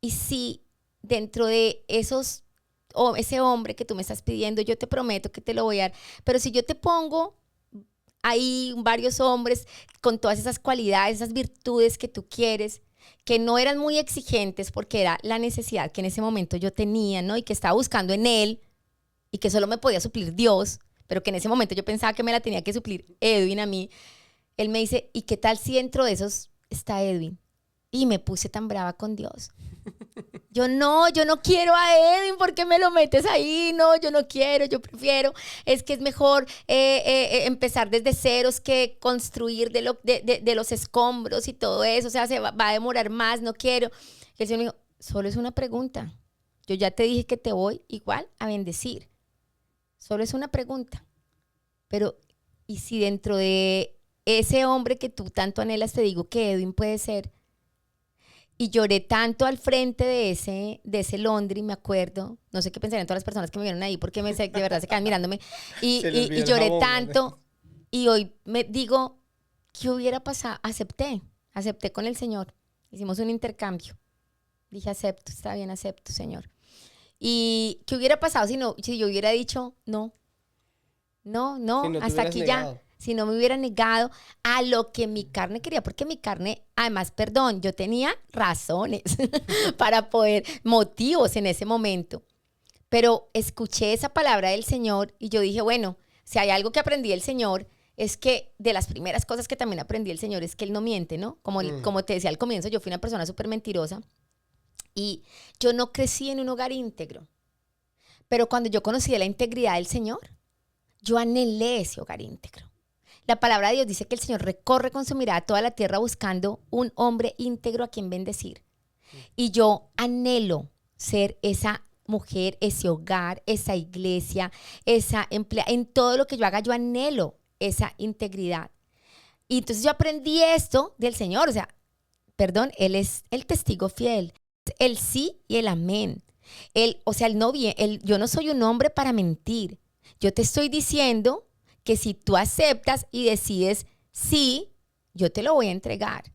[SPEAKER 1] ¿y si dentro de ese hombre que tú me estás pidiendo, yo te prometo que te lo voy a dar, pero si yo te pongo ahí varios hombres con todas esas cualidades, esas virtudes que tú quieres, que no eran muy exigentes porque era la necesidad que en ese momento yo tenía, ¿no? Y que estaba buscando en él y que solo me podía suplir Dios, pero que en ese momento yo pensaba que me la tenía que suplir Edwin a mí. Él me dice, ¿y qué tal si dentro de esos está Edwin? Y me puse tan brava con Dios. Yo no quiero a Edwin, ¿por qué me lo metes ahí? No, yo no quiero, yo prefiero. Es que es mejor empezar desde ceros que construir de los escombros y todo eso. O sea, va a demorar más, no quiero. Y el Señor me dijo, solo es una pregunta. Yo ya te dije que te voy igual a bendecir. Solo es una pregunta. Pero, ¿y si dentro de ese hombre que tú tanto anhelas te digo que Edwin puede ser? Y lloré tanto al frente de ese laundry, me acuerdo. No sé qué pensarían todas las personas que me vieron ahí porque de verdad se quedan mirándome. Y lloré tanto. Y hoy me digo, ¿qué hubiera pasado? Acepté con el Señor. Hicimos un intercambio. Dije, acepto, está bien, acepto, Señor. ¿Y qué hubiera pasado si yo hubiera dicho, no,
[SPEAKER 2] Si no te
[SPEAKER 1] hasta
[SPEAKER 2] hubieras
[SPEAKER 1] aquí
[SPEAKER 2] negado.
[SPEAKER 1] ya? Si no me hubiera negado a lo que mi carne quería, porque mi carne, además, perdón, yo tenía razones para poder, motivos en ese momento. Pero escuché esa palabra del Señor y yo dije, bueno, si hay algo que aprendí del Señor, es que de las primeras cosas que también aprendí del Señor es que Él no miente, ¿no? Como te decía al comienzo, yo fui una persona súper mentirosa y yo no crecí en un hogar íntegro. Pero cuando yo conocí la integridad del Señor, yo anhelé ese hogar íntegro. La palabra de Dios dice que el Señor recorre con su mirada toda la tierra buscando un hombre íntegro a quien bendecir. Y yo anhelo ser esa mujer, ese hogar, esa iglesia, esa empleada. En todo lo que yo haga, yo anhelo esa integridad. Y entonces yo aprendí esto del Señor. O sea, perdón, Él es el testigo fiel. El sí y el amén. Yo no soy un hombre para mentir. Yo te estoy diciendo que si tú aceptas y decides sí, yo te lo voy a entregar.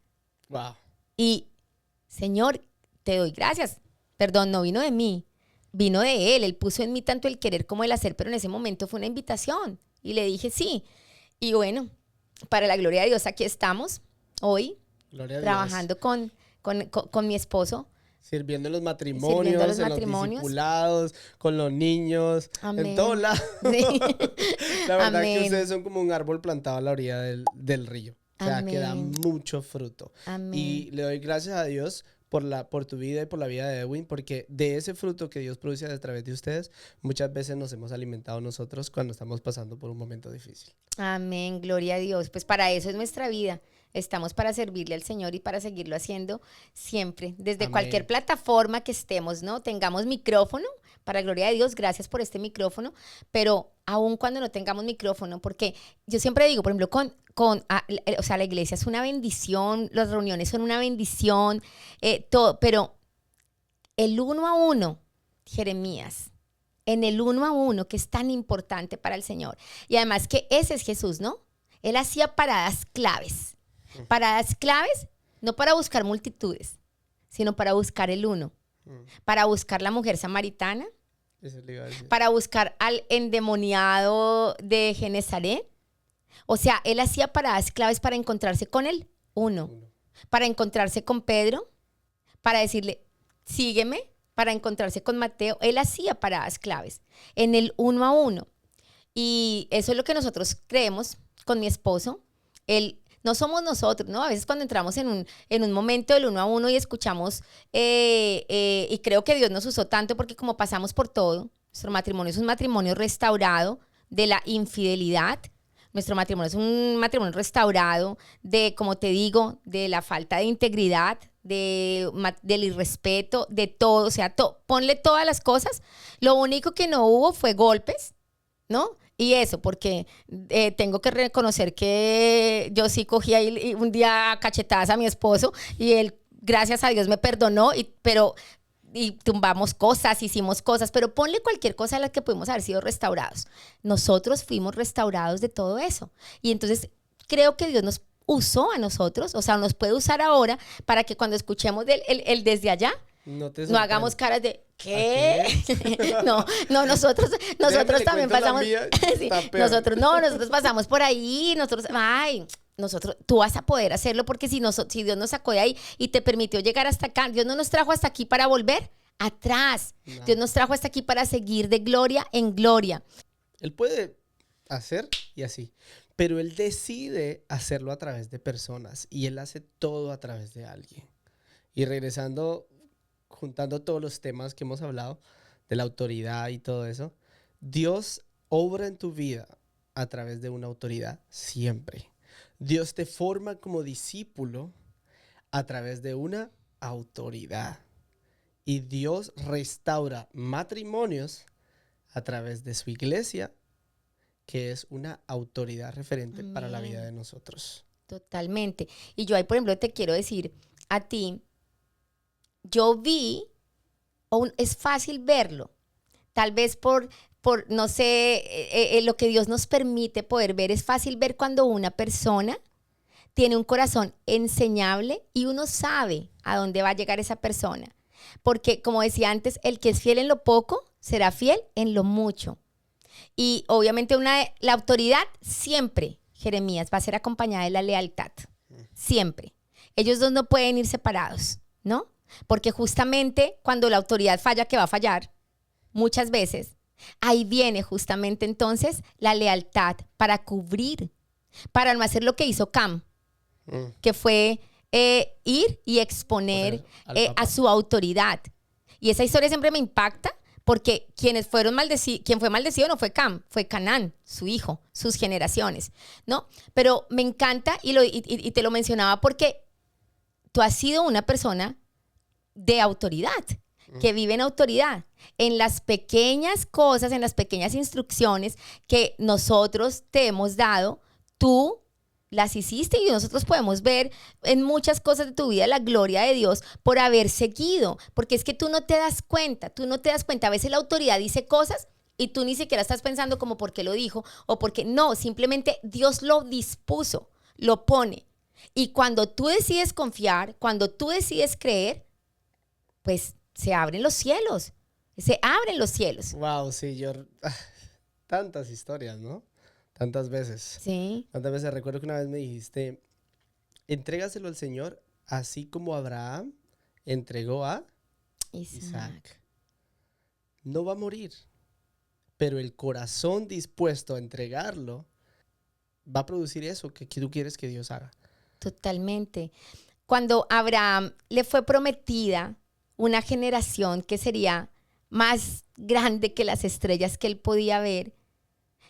[SPEAKER 2] Wow.
[SPEAKER 1] Y, Señor, te doy gracias. Perdón, no vino de mí, vino de Él. Él puso en mí tanto el querer como el hacer, pero en ese momento fue una invitación. Y le dije sí. Y bueno, para la gloria de Dios, aquí estamos hoy,
[SPEAKER 2] Gloria a
[SPEAKER 1] trabajando
[SPEAKER 2] Dios.
[SPEAKER 1] con mi esposo.
[SPEAKER 2] Sirviendo en los
[SPEAKER 1] Sirviendo a
[SPEAKER 2] matrimonios,
[SPEAKER 1] los
[SPEAKER 2] en los
[SPEAKER 1] matrimonios.
[SPEAKER 2] discipulados, con los niños,
[SPEAKER 1] Amén.
[SPEAKER 2] en todos lados.
[SPEAKER 1] Sí.
[SPEAKER 2] La verdad que
[SPEAKER 1] Amén.
[SPEAKER 2] ustedes son como un árbol plantado a la orilla del río. O sea, que da
[SPEAKER 1] Amén.
[SPEAKER 2] mucho fruto.
[SPEAKER 1] Amén.
[SPEAKER 2] Y le doy gracias a Dios por tu vida y por la vida de Edwin, porque de ese fruto que Dios produce a través de ustedes, muchas veces nos hemos alimentado nosotros cuando estamos pasando por un momento difícil.
[SPEAKER 1] Amén, gloria a Dios. Pues para eso es nuestra vida. Estamos para servirle al Señor y para seguirlo haciendo siempre, desde
[SPEAKER 2] Amén.
[SPEAKER 1] cualquier plataforma que estemos, ¿no? Tengamos micrófono, para gloria de Dios, gracias por este micrófono, pero aun cuando no tengamos micrófono, porque yo siempre digo, por ejemplo, o sea, la iglesia es una bendición, las reuniones son una bendición, todo, pero el 1-a-1, Jeremías, en el 1-a-1, que es tan importante para el Señor. Y además que ese es Jesús, ¿no? Él hacía paradas claves. Paradas claves, no para buscar multitudes, sino para buscar el uno. Para buscar la mujer samaritana.
[SPEAKER 2] Eso le iba a decir.
[SPEAKER 1] Para buscar al endemoniado de Genezaret. O sea, él hacía paradas claves para encontrarse con el uno. Para encontrarse con Pedro. Para decirle, sígueme. Para encontrarse con Mateo. Él hacía paradas claves en el 1-a-1. Y eso es lo que nosotros creemos con mi esposo. No somos nosotros, ¿no? A veces cuando entramos en un momento del 1-a-1 y escuchamos, y creo que Dios nos usó tanto porque como pasamos por todo, nuestro matrimonio es un matrimonio restaurado de la infidelidad. Nuestro matrimonio es un matrimonio restaurado de, como te digo, de la falta de integridad, del irrespeto, de todo. O sea, ponle todas las cosas. Lo único que no hubo fue golpes, ¿no? Y eso, porque tengo que reconocer que yo sí cogí ahí un día cachetadas a mi esposo y él, gracias a Dios, me perdonó, y tumbamos cosas, hicimos cosas, pero ponle cualquier cosa a la que pudimos haber sido restaurados. Nosotros fuimos restaurados de todo eso. Y entonces creo que Dios nos usó a nosotros, o sea, nos puede usar ahora para que cuando escuchemos el desde allá, no hagamos caras de ¿qué? No, nosotros también pasamos. Sí, nosotros pasamos por ahí, tú vas a poder hacerlo porque si Dios nos sacó de ahí y te permitió llegar hasta acá, Dios no nos trajo hasta aquí para volver atrás. No. Dios nos trajo hasta aquí para seguir de gloria en gloria.
[SPEAKER 2] Él puede hacer y así, pero Él decide hacerlo a través de personas y Él hace todo a través de alguien. Y regresando, juntando todos los temas que hemos hablado, de la autoridad y todo eso, Dios obra en tu vida a través de una autoridad siempre. Dios te forma como discípulo a través de una autoridad. Y Dios restaura matrimonios a través de su iglesia, que es una autoridad referente para la vida de nosotros.
[SPEAKER 1] Totalmente. Y yo ahí, por ejemplo, te quiero decir a ti, yo vi, es fácil verlo, tal vez por no sé, lo que Dios nos permite poder ver. Es fácil ver cuando una persona tiene un corazón enseñable y uno sabe a dónde va a llegar esa persona. Porque, como decía antes, el que es fiel en lo poco será fiel en lo mucho. Y obviamente la autoridad siempre, Jeremías, va a ser acompañada de la lealtad. Siempre. Ellos dos no pueden ir separados, ¿no? Porque justamente cuando la autoridad falla, que va a fallar muchas veces, ahí viene justamente entonces la lealtad para cubrir, para no hacer lo que hizo Cam, que fue ir y exponer a su autoridad. Y esa historia siempre me impacta porque quien fue maldecido no fue Cam, fue Canaán, su hijo, sus generaciones, ¿no? Pero me encanta y te lo mencionaba porque tú has sido una persona de autoridad, que vive en autoridad, en las pequeñas cosas, en las pequeñas instrucciones que nosotros te hemos dado, tú las hiciste y nosotros podemos ver en muchas cosas de tu vida la gloria de Dios por haber seguido, porque es que tú no te das cuenta, a veces la autoridad dice cosas y tú ni siquiera estás pensando como por qué lo dijo o porque no, simplemente Dios lo dispuso, lo pone. Y cuando tú decides confiar, cuando tú decides creer, pues se abren los cielos,
[SPEAKER 2] Wow, sí, tantas historias, ¿no? Tantas veces.
[SPEAKER 1] Sí.
[SPEAKER 2] Tantas veces. Recuerdo que una vez me dijiste, entrégaselo al Señor, así como Abraham entregó a Isaac. No va a morir, pero el corazón dispuesto a entregarlo va a producir eso que tú quieres que Dios haga.
[SPEAKER 1] Totalmente. Cuando a Abraham le fue prometida una generación que sería más grande que las estrellas que él podía ver,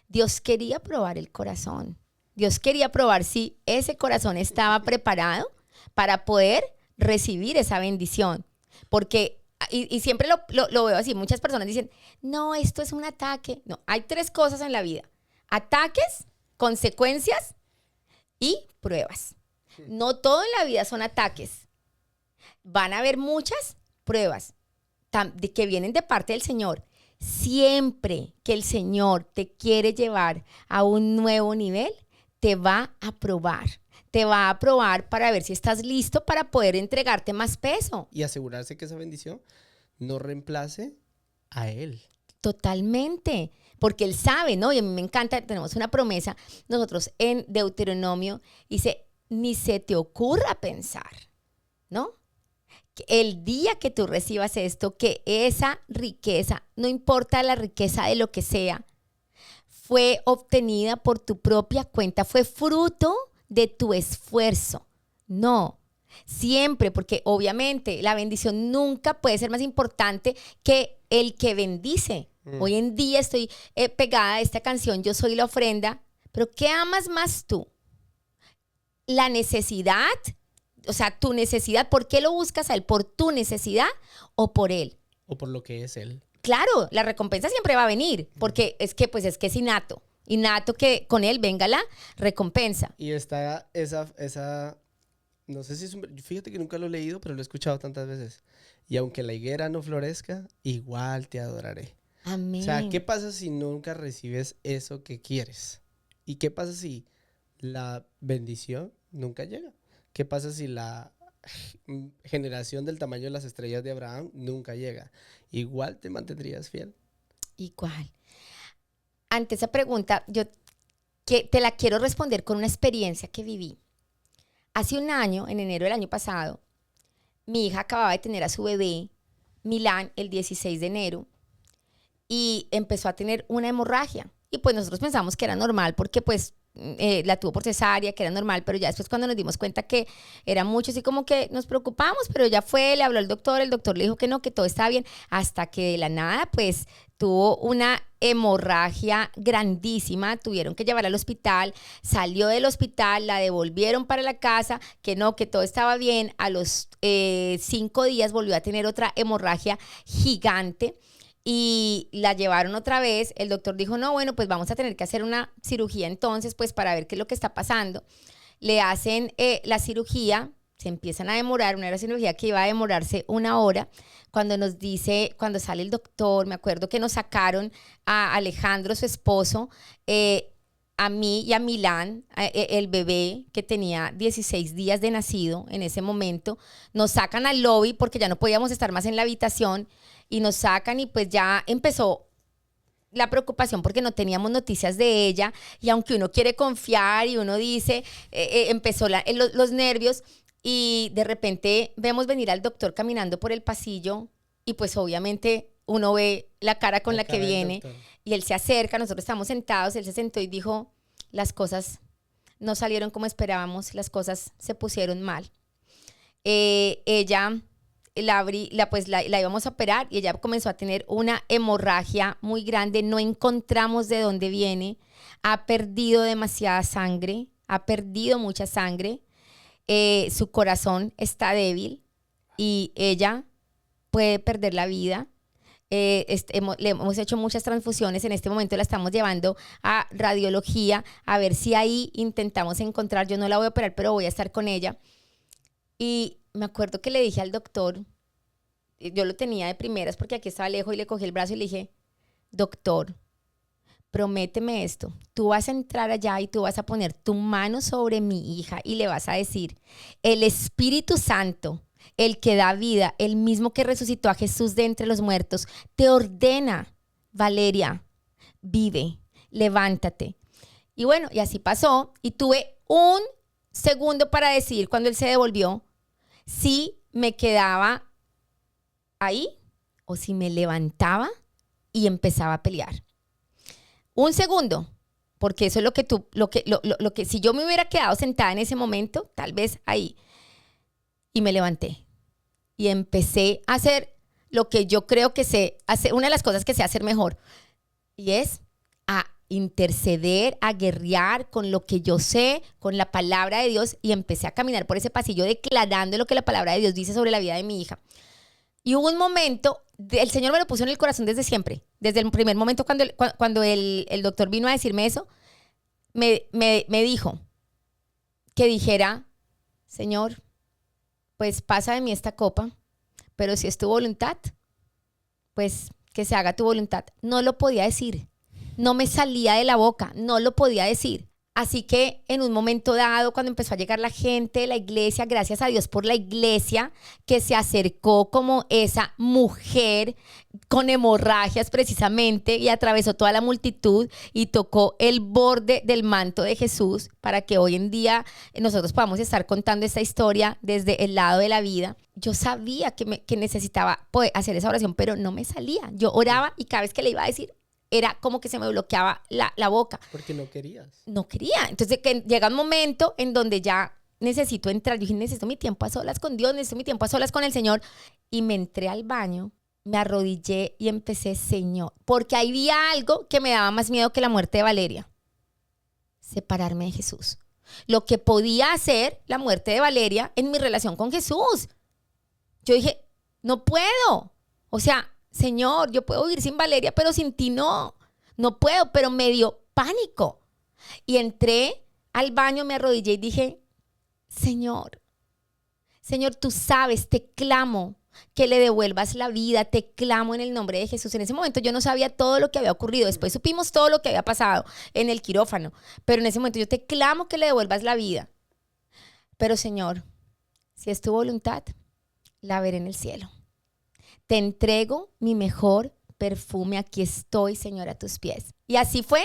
[SPEAKER 1] Dios quería probar el corazón. Dios quería probar si ese corazón estaba preparado para poder recibir esa bendición. Porque, y siempre lo veo así, muchas personas dicen, no, esto es un ataque. No, hay 3 cosas en la vida: ataques, consecuencias y pruebas. No todo en la vida son ataques. Van a haber muchas pruebas que vienen de parte del Señor. Siempre que el Señor te quiere llevar a un nuevo nivel, te va a probar. Te va a probar para ver si estás listo para poder entregarte más peso.
[SPEAKER 2] Y asegurarse que esa bendición no reemplace a Él.
[SPEAKER 1] Totalmente. Porque Él sabe, ¿no? Y a mí me encanta, tenemos una promesa nosotros en Deuteronomio, dice, ni se te ocurra pensar, ¿no? El día que tú recibas esto, que esa riqueza, no importa la riqueza de lo que sea, fue obtenida por tu propia cuenta, fue fruto de tu esfuerzo. No, siempre, porque obviamente la bendición nunca puede ser más importante que el que bendice. Hoy en día estoy pegada a esta canción, Yo soy la ofrenda, pero ¿qué amas más tú? ¿La necesidad? O sea, tu necesidad, ¿por qué lo buscas a Él? ¿Por tu necesidad o por Él?
[SPEAKER 2] O por lo que es Él.
[SPEAKER 1] Claro, la recompensa siempre va a venir, porque es que es innato que con Él venga la recompensa.
[SPEAKER 2] Y está esa, no sé si fíjate que nunca lo he leído, pero lo he escuchado tantas veces. Y aunque la higuera no florezca, igual te adoraré.
[SPEAKER 1] Amén.
[SPEAKER 2] O sea, ¿qué pasa si nunca recibes eso que quieres? ¿Y qué pasa si la bendición nunca llega? ¿Qué pasa si la generación del tamaño de las estrellas de Abraham nunca llega? ¿Igual te mantendrías fiel?
[SPEAKER 1] Igual. Ante esa pregunta, yo te la quiero responder con una experiencia que viví. Hace un año, en enero del año pasado, mi hija acababa de tener a su bebé, Milán, el 16 de enero, y empezó a tener una hemorragia. Y pues nosotros pensamos que era normal porque pues la tuvo por cesárea, que era normal, pero ya después cuando nos dimos cuenta que era mucho, así como que nos preocupamos, pero ya fue, le habló al doctor, el doctor le dijo que no, que todo estaba bien, hasta que de la nada pues tuvo una hemorragia grandísima, tuvieron que llevarla al hospital, salió del hospital, la devolvieron para la casa, que no, que todo estaba bien, a los 5 días volvió a tener otra hemorragia gigante, y la llevaron otra vez. El doctor dijo, no, bueno, pues vamos a tener que hacer una cirugía entonces, pues para ver qué es lo que está pasando. Le hacen la cirugía se empiezan a demorar, una cirugía que iba a demorarse 1 hora, cuando nos dice, cuando sale el doctor, me acuerdo que nos sacaron a Alejandro, su esposo, a mí y a Milán, el bebé que tenía 16 días de nacido en ese momento, nos sacan al lobby porque ya no podíamos estar más en la habitación y nos sacan y pues ya empezó la preocupación porque no teníamos noticias de ella y aunque uno quiere confiar y uno dice, empezó los nervios y de repente vemos venir al doctor caminando por el pasillo y pues obviamente uno ve la cara con la que viene y él se acerca, nosotros estamos sentados, él se sentó y dijo, las cosas no salieron como esperábamos, las cosas se pusieron mal. Ella... la íbamos a operar y ella comenzó a tener una hemorragia muy grande, no encontramos de dónde viene, ha perdido demasiada sangre, ha perdido mucha sangre, su corazón está débil y ella puede perder la vida. Le hemos hecho muchas transfusiones, en este momento la estamos llevando a radiología a ver si ahí intentamos encontrar, yo no la voy a operar pero voy a estar con ella. Y me acuerdo que le dije al doctor, yo lo tenía de primeras porque aquí estaba lejos y le cogí el brazo y le dije, doctor, prométeme esto, tú vas a entrar allá y tú vas a poner tu mano sobre mi hija y le vas a decir, el Espíritu Santo, el que da vida, el mismo que resucitó a Jesús de entre los muertos, te ordena, Valeria, vive, levántate. Y bueno, y así pasó y tuve un segundo para decidir cuando él se devolvió si me quedaba ahí o si me levantaba y empezaba a pelear. Un segundo, porque eso es lo que si yo me hubiera quedado sentada en ese momento, tal vez ahí. Y me levanté y empecé a hacer lo que yo creo que sé hacer, una de las cosas que sé hacer mejor, y es a interceder, a guerrear con lo que yo sé, con la palabra de Dios, y empecé a caminar por ese pasillo declarando lo que la palabra de Dios dice sobre la vida de mi hija. Y hubo un momento, el Señor me lo puso en el corazón desde siempre, desde el primer momento cuando el doctor vino a decirme eso, me dijo que dijera, Señor, pues pasa de mí esta copa, pero si es tu voluntad, pues que se haga tu voluntad. No lo podía decir. No me salía de la boca, no lo podía decir. Así que en un momento dado, cuando empezó a llegar la gente de la iglesia, gracias a Dios por la iglesia que se acercó como esa mujer con hemorragias precisamente y atravesó toda la multitud y tocó el borde del manto de Jesús para que hoy en día nosotros podamos estar contando esta historia desde el lado de la vida. Yo sabía que necesitaba poder hacer esa oración, pero no me salía. Yo oraba y cada vez que le iba a decir, era como que se me bloqueaba la boca.
[SPEAKER 2] Porque no querías.
[SPEAKER 1] No quería. Entonces que llega un momento en donde ya necesito entrar. Yo dije, necesito mi tiempo a solas con Dios, necesito mi tiempo a solas con el Señor. Y me entré al baño, me arrodillé y empecé, Señor. Porque había algo que me daba más miedo que la muerte de Valeria. Separarme de Jesús. Lo que podía hacer la muerte de Valeria en mi relación con Jesús. Yo dije, no puedo. O sea, Señor, yo puedo vivir sin Valeria, pero sin ti no puedo, pero me dio pánico. Y entré al baño, me arrodillé y dije, Señor, tú sabes, te clamo que le devuelvas la vida, te clamo en el nombre de Jesús. En ese momento yo no sabía todo lo que había ocurrido, después supimos todo lo que había pasado en el quirófano, pero en ese momento yo te clamo que le devuelvas la vida. Pero Señor, si es tu voluntad, la veré en el cielo. Te entrego mi mejor perfume, aquí estoy, Señor, a tus pies. Y así fue,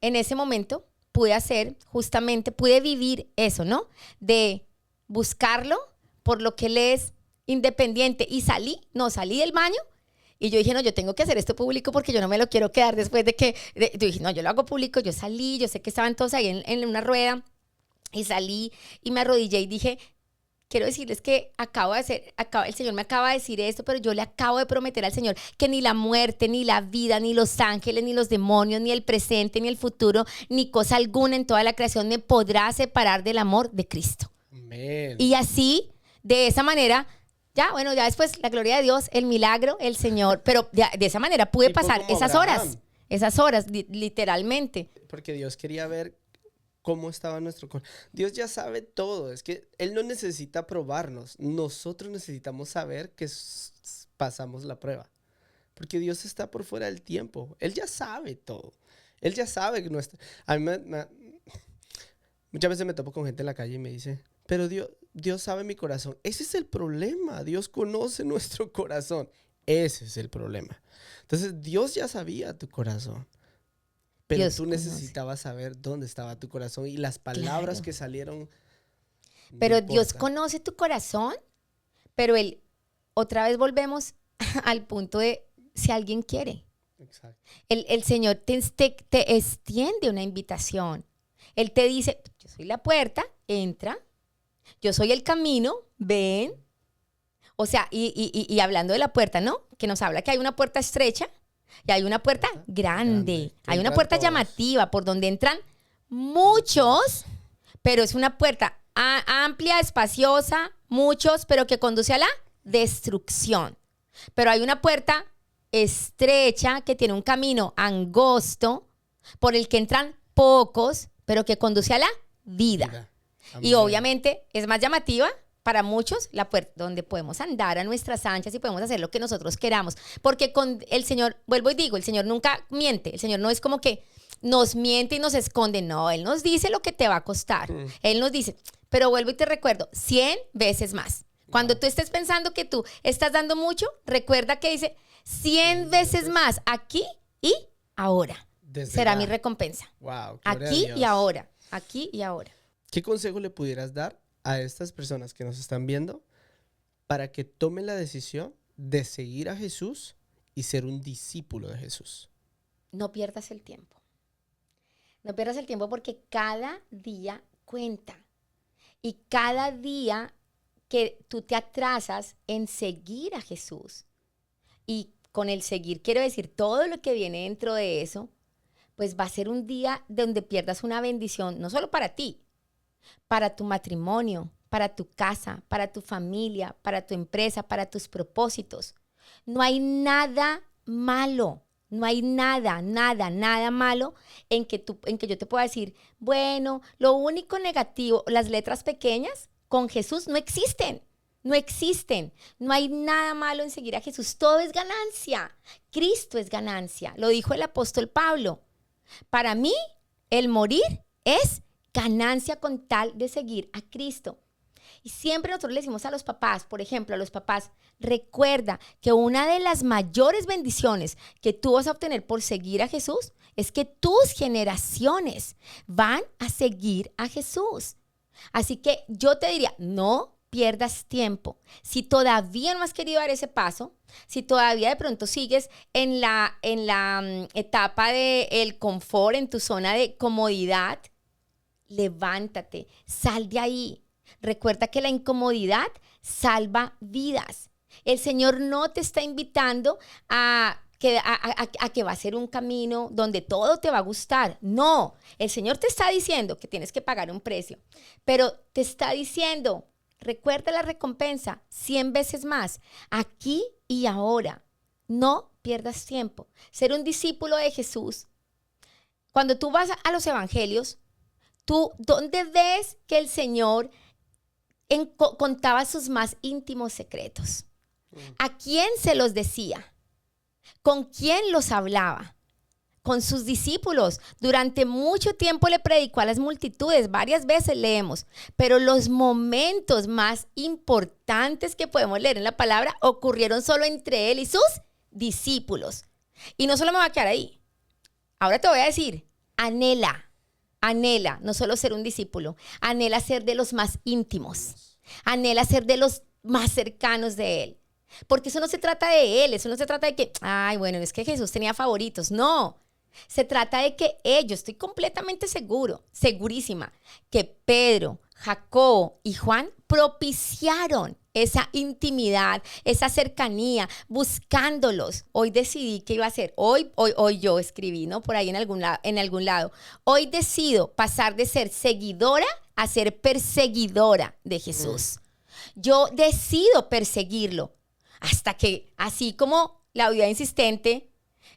[SPEAKER 1] en ese momento pude vivir eso, ¿no? De buscarlo por lo que Él es independiente. Y salí del baño y yo dije, no, yo tengo que hacer esto público porque yo no me lo quiero quedar después de que, yo dije, no, yo lo hago público, yo salí, yo sé que estaban todos ahí en una rueda y salí y me arrodillé y dije, quiero decirles que el Señor me acaba de decir esto, pero yo le acabo de prometer al Señor que ni la muerte, ni la vida, ni los ángeles, ni los demonios, ni el presente, ni el futuro, ni cosa alguna en toda la creación me podrá separar del amor de Cristo.
[SPEAKER 2] Amén.
[SPEAKER 1] Y así, de esa manera, ya después la gloria de Dios, el milagro, el Señor, pero de esa manera pude pasar esas horas, literalmente.
[SPEAKER 2] Porque Dios quería ver cómo estaba nuestro corazón. Dios ya sabe todo. Es que Él no necesita probarnos. Nosotros necesitamos saber que pasamos la prueba. Porque Dios está por fuera del tiempo. Él ya sabe todo. Él ya sabe que nuestra... A mí muchas veces me topo con gente en la calle y me dice, pero Dios sabe mi corazón. Ese es el problema. Dios conoce nuestro corazón. Ese es el problema. Entonces, Dios ya sabía tu corazón. Pero
[SPEAKER 1] Dios
[SPEAKER 2] tú
[SPEAKER 1] conoce.
[SPEAKER 2] necesitabas saber dónde estaba tu corazón y las palabras que salieron. No
[SPEAKER 1] Pero Dios
[SPEAKER 2] importa.
[SPEAKER 1] conoce tu corazón, pero Él, otra vez volvemos al punto de si alguien quiere.
[SPEAKER 2] Exacto.
[SPEAKER 1] El Señor te extiende una invitación. Él te dice, yo soy la puerta, entra. Yo soy el camino, ven. O sea, y hablando de la puerta, ¿no? Que nos habla que hay una puerta estrecha y hay una puerta grande.
[SPEAKER 2] Que
[SPEAKER 1] Hay una
[SPEAKER 2] entran
[SPEAKER 1] puerta
[SPEAKER 2] todos.
[SPEAKER 1] llamativa por donde entran muchos, pero es una puerta amplia, espaciosa, muchos, pero que conduce a la destrucción. Pero hay una puerta estrecha que tiene un camino angosto por el que entran pocos, pero que conduce a la vida. Y
[SPEAKER 2] Amén.
[SPEAKER 1] obviamente es más llamativa para muchos la puerta donde podemos andar a nuestras anchas y podemos hacer lo que nosotros queramos. Porque con el Señor, vuelvo y digo, el Señor nunca miente. El Señor no es como que nos miente y nos esconde. No, Él nos dice lo que te va a costar. Él nos dice, pero vuelvo y te recuerdo, 100 veces más. Cuando tú estés pensando que tú estás dando mucho, recuerda que dice 100 veces más aquí y ahora.
[SPEAKER 2] Desde
[SPEAKER 1] Será
[SPEAKER 2] ya.
[SPEAKER 1] mi recompensa.
[SPEAKER 2] Wow, gloria a
[SPEAKER 1] Aquí
[SPEAKER 2] Dios.
[SPEAKER 1] y ahora. Aquí y ahora.
[SPEAKER 2] ¿Qué consejo le pudieras dar a estas personas que nos están viendo para que tomen la decisión de seguir a Jesús y ser un discípulo de Jesús?
[SPEAKER 1] No pierdas el tiempo. No pierdas el tiempo porque cada día cuenta. Y cada día que tú te atrasas en seguir a Jesús, y con el seguir quiero decir todo lo que viene dentro de eso, pues va a ser un día donde pierdas una bendición, no solo para ti, para tu matrimonio, para tu casa, para tu familia, para tu empresa, para tus propósitos. No hay nada malo. No hay nada malo en que yo te pueda decir, bueno, lo único negativo, las letras pequeñas con Jesús no existen. No existen. No hay nada malo en seguir a Jesús. Todo es ganancia. Cristo es ganancia. Lo dijo el apóstol Pablo. Para mí, el morir es ganancia con tal de seguir a Cristo. Y siempre nosotros le decimos a los papás, por ejemplo, a los papás, recuerda que una de las mayores bendiciones que tú vas a obtener por seguir a Jesús es que tus generaciones van a seguir a Jesús. Así que yo te diría, no pierdas tiempo. Si todavía no has querido dar ese paso, si todavía de pronto sigues en la etapa del confort, en tu zona de comodidad, levántate, sal de ahí. Recuerda que la incomodidad salva vidas. El Señor no te está invitando a que va a ser un camino donde todo te va a gustar. No, el Señor te está diciendo que tienes que pagar un precio, pero te está diciendo, recuerda la recompensa 100 veces más, aquí y ahora. No pierdas tiempo. Ser un discípulo de Jesús. Cuando tú vas a los evangelios, ¿tú dónde ves que el Señor contaba sus más íntimos secretos? ¿A quién se los decía? ¿Con quién los hablaba? Con sus discípulos. Durante mucho tiempo le predicó a las multitudes, varias veces leemos, pero los momentos más importantes que podemos leer en la palabra ocurrieron solo entre él y sus discípulos. Y no solo me voy a quedar ahí. Ahora te voy a decir, anhela no solo ser un discípulo, anhela ser de los más íntimos, anhela ser de los más cercanos de él. Porque eso no se trata de él, eso no se trata de que, ay, bueno, es que Jesús tenía favoritos. No, se trata de que yo estoy completamente segurísima, que Pedro, Jacobo y Juan propiciaron esa intimidad, esa cercanía, buscándolos. Hoy decidí qué iba a hacer. Hoy yo escribí, ¿no? Por ahí en algún lado. Hoy decido pasar de ser seguidora a ser perseguidora de Jesús. Yo decido perseguirlo hasta que, así como la vida insistente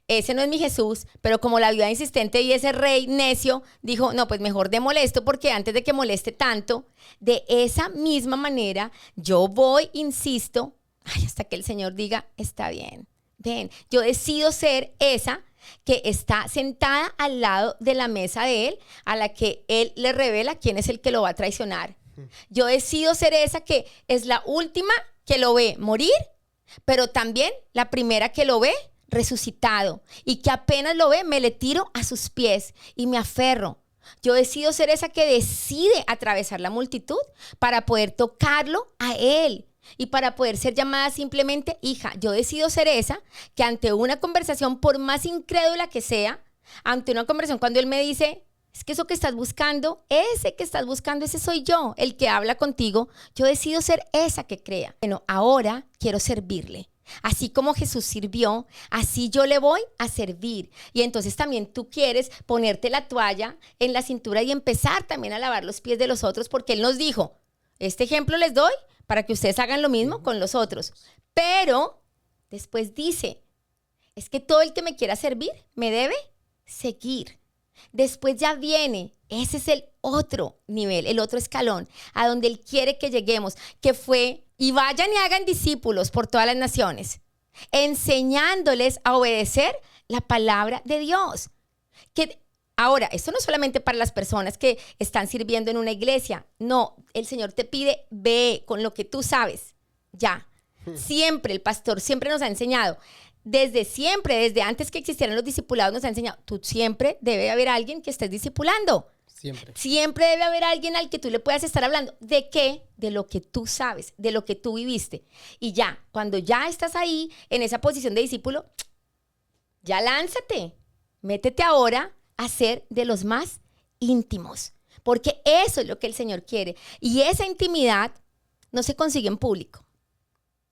[SPEAKER 1] ese no es mi Jesús, pero como la viuda insistente y ese rey necio dijo, no, pues mejor de molesto porque antes de que moleste tanto, de esa misma manera yo voy, insisto, hasta que el Señor diga, está bien, ven, yo decido ser esa que está sentada al lado de la mesa de él, a la que él le revela quién es el que lo va a traicionar. Yo decido ser esa que es la última que lo ve morir, pero también la primera que lo ve resucitado, y que apenas lo ve me le tiro a sus pies y me aferro. Yo decido ser esa que decide atravesar la multitud para poder tocarlo a él y para poder ser llamada simplemente hija. Yo decido ser esa que ante una conversación, por más incrédula que sea, ante una conversación cuando él me dice, es que eso que estás buscando, ese soy yo, el que habla contigo, yo decido ser esa que crea. Bueno, ahora quiero servirle. Así como Jesús sirvió, así yo le voy a servir. Y entonces también tú quieres ponerte la toalla en la cintura y empezar también a lavar los pies de los otros, porque Él nos dijo, este ejemplo les doy para que ustedes hagan lo mismo con los otros. Pero después dice, es que todo el que me quiera servir me debe seguir. Después ya viene, ese es el otro nivel, el otro escalón, a donde Él quiere que lleguemos, que fue, y vayan y hagan discípulos por todas las naciones, enseñándoles a obedecer la palabra de Dios. Ahora, esto no es solamente para las personas que están sirviendo en una iglesia, no, el Señor te pide, ve con lo que tú sabes, ya. Siempre, el pastor siempre nos ha enseñado, desde siempre, desde antes que existieran los discipulados, nos ha enseñado, tú siempre debe haber alguien que estés discipulando.
[SPEAKER 2] Siempre.
[SPEAKER 1] Siempre debe haber alguien al que tú le puedas estar hablando. ¿De qué? De lo que tú sabes, de lo que tú viviste. Y ya, cuando ya estás ahí, en esa posición de discípulo, ya lánzate. Métete ahora a ser de los más íntimos. Porque eso es lo que el Señor quiere. Y esa intimidad no se consigue en público.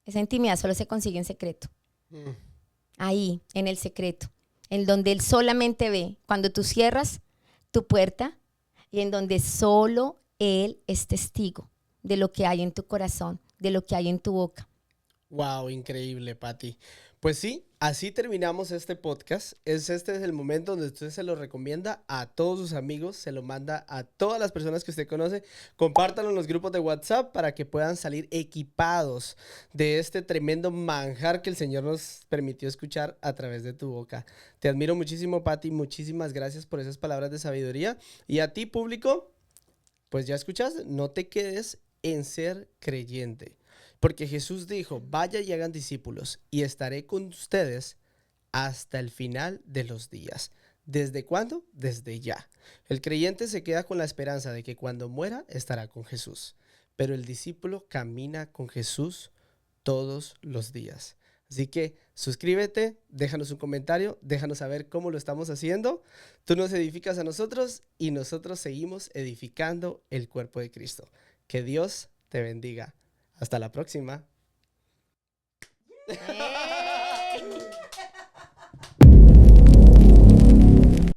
[SPEAKER 1] Esa intimidad solo se consigue en secreto. Ahí, en el secreto, en donde Él solamente ve cuando tú cierras tu puerta y en donde solo Él es testigo de lo que hay en tu corazón, de lo que hay en tu boca.
[SPEAKER 2] Wow, increíble, Pati. Pues sí, así terminamos este podcast. Este es el momento donde usted se lo recomienda a todos sus amigos, se lo manda a todas las personas que usted conoce. Compártanlo en los grupos de WhatsApp para que puedan salir equipados de este tremendo manjar que el Señor nos permitió escuchar a través de tu boca. Te admiro muchísimo, Pati. Muchísimas gracias por esas palabras de sabiduría. Y a ti, público, pues ya escuchaste, no te quedes en ser creyente. Porque Jesús dijo, vaya y hagan discípulos y estaré con ustedes hasta el final de los días. ¿Desde cuándo? Desde ya. El creyente se queda con la esperanza de que cuando muera estará con Jesús. Pero el discípulo camina con Jesús todos los días. Así que suscríbete, déjanos un comentario, déjanos saber cómo lo estamos haciendo. Tú nos edificas a nosotros y nosotros seguimos edificando el cuerpo de Cristo. Que Dios te bendiga. Hasta la próxima.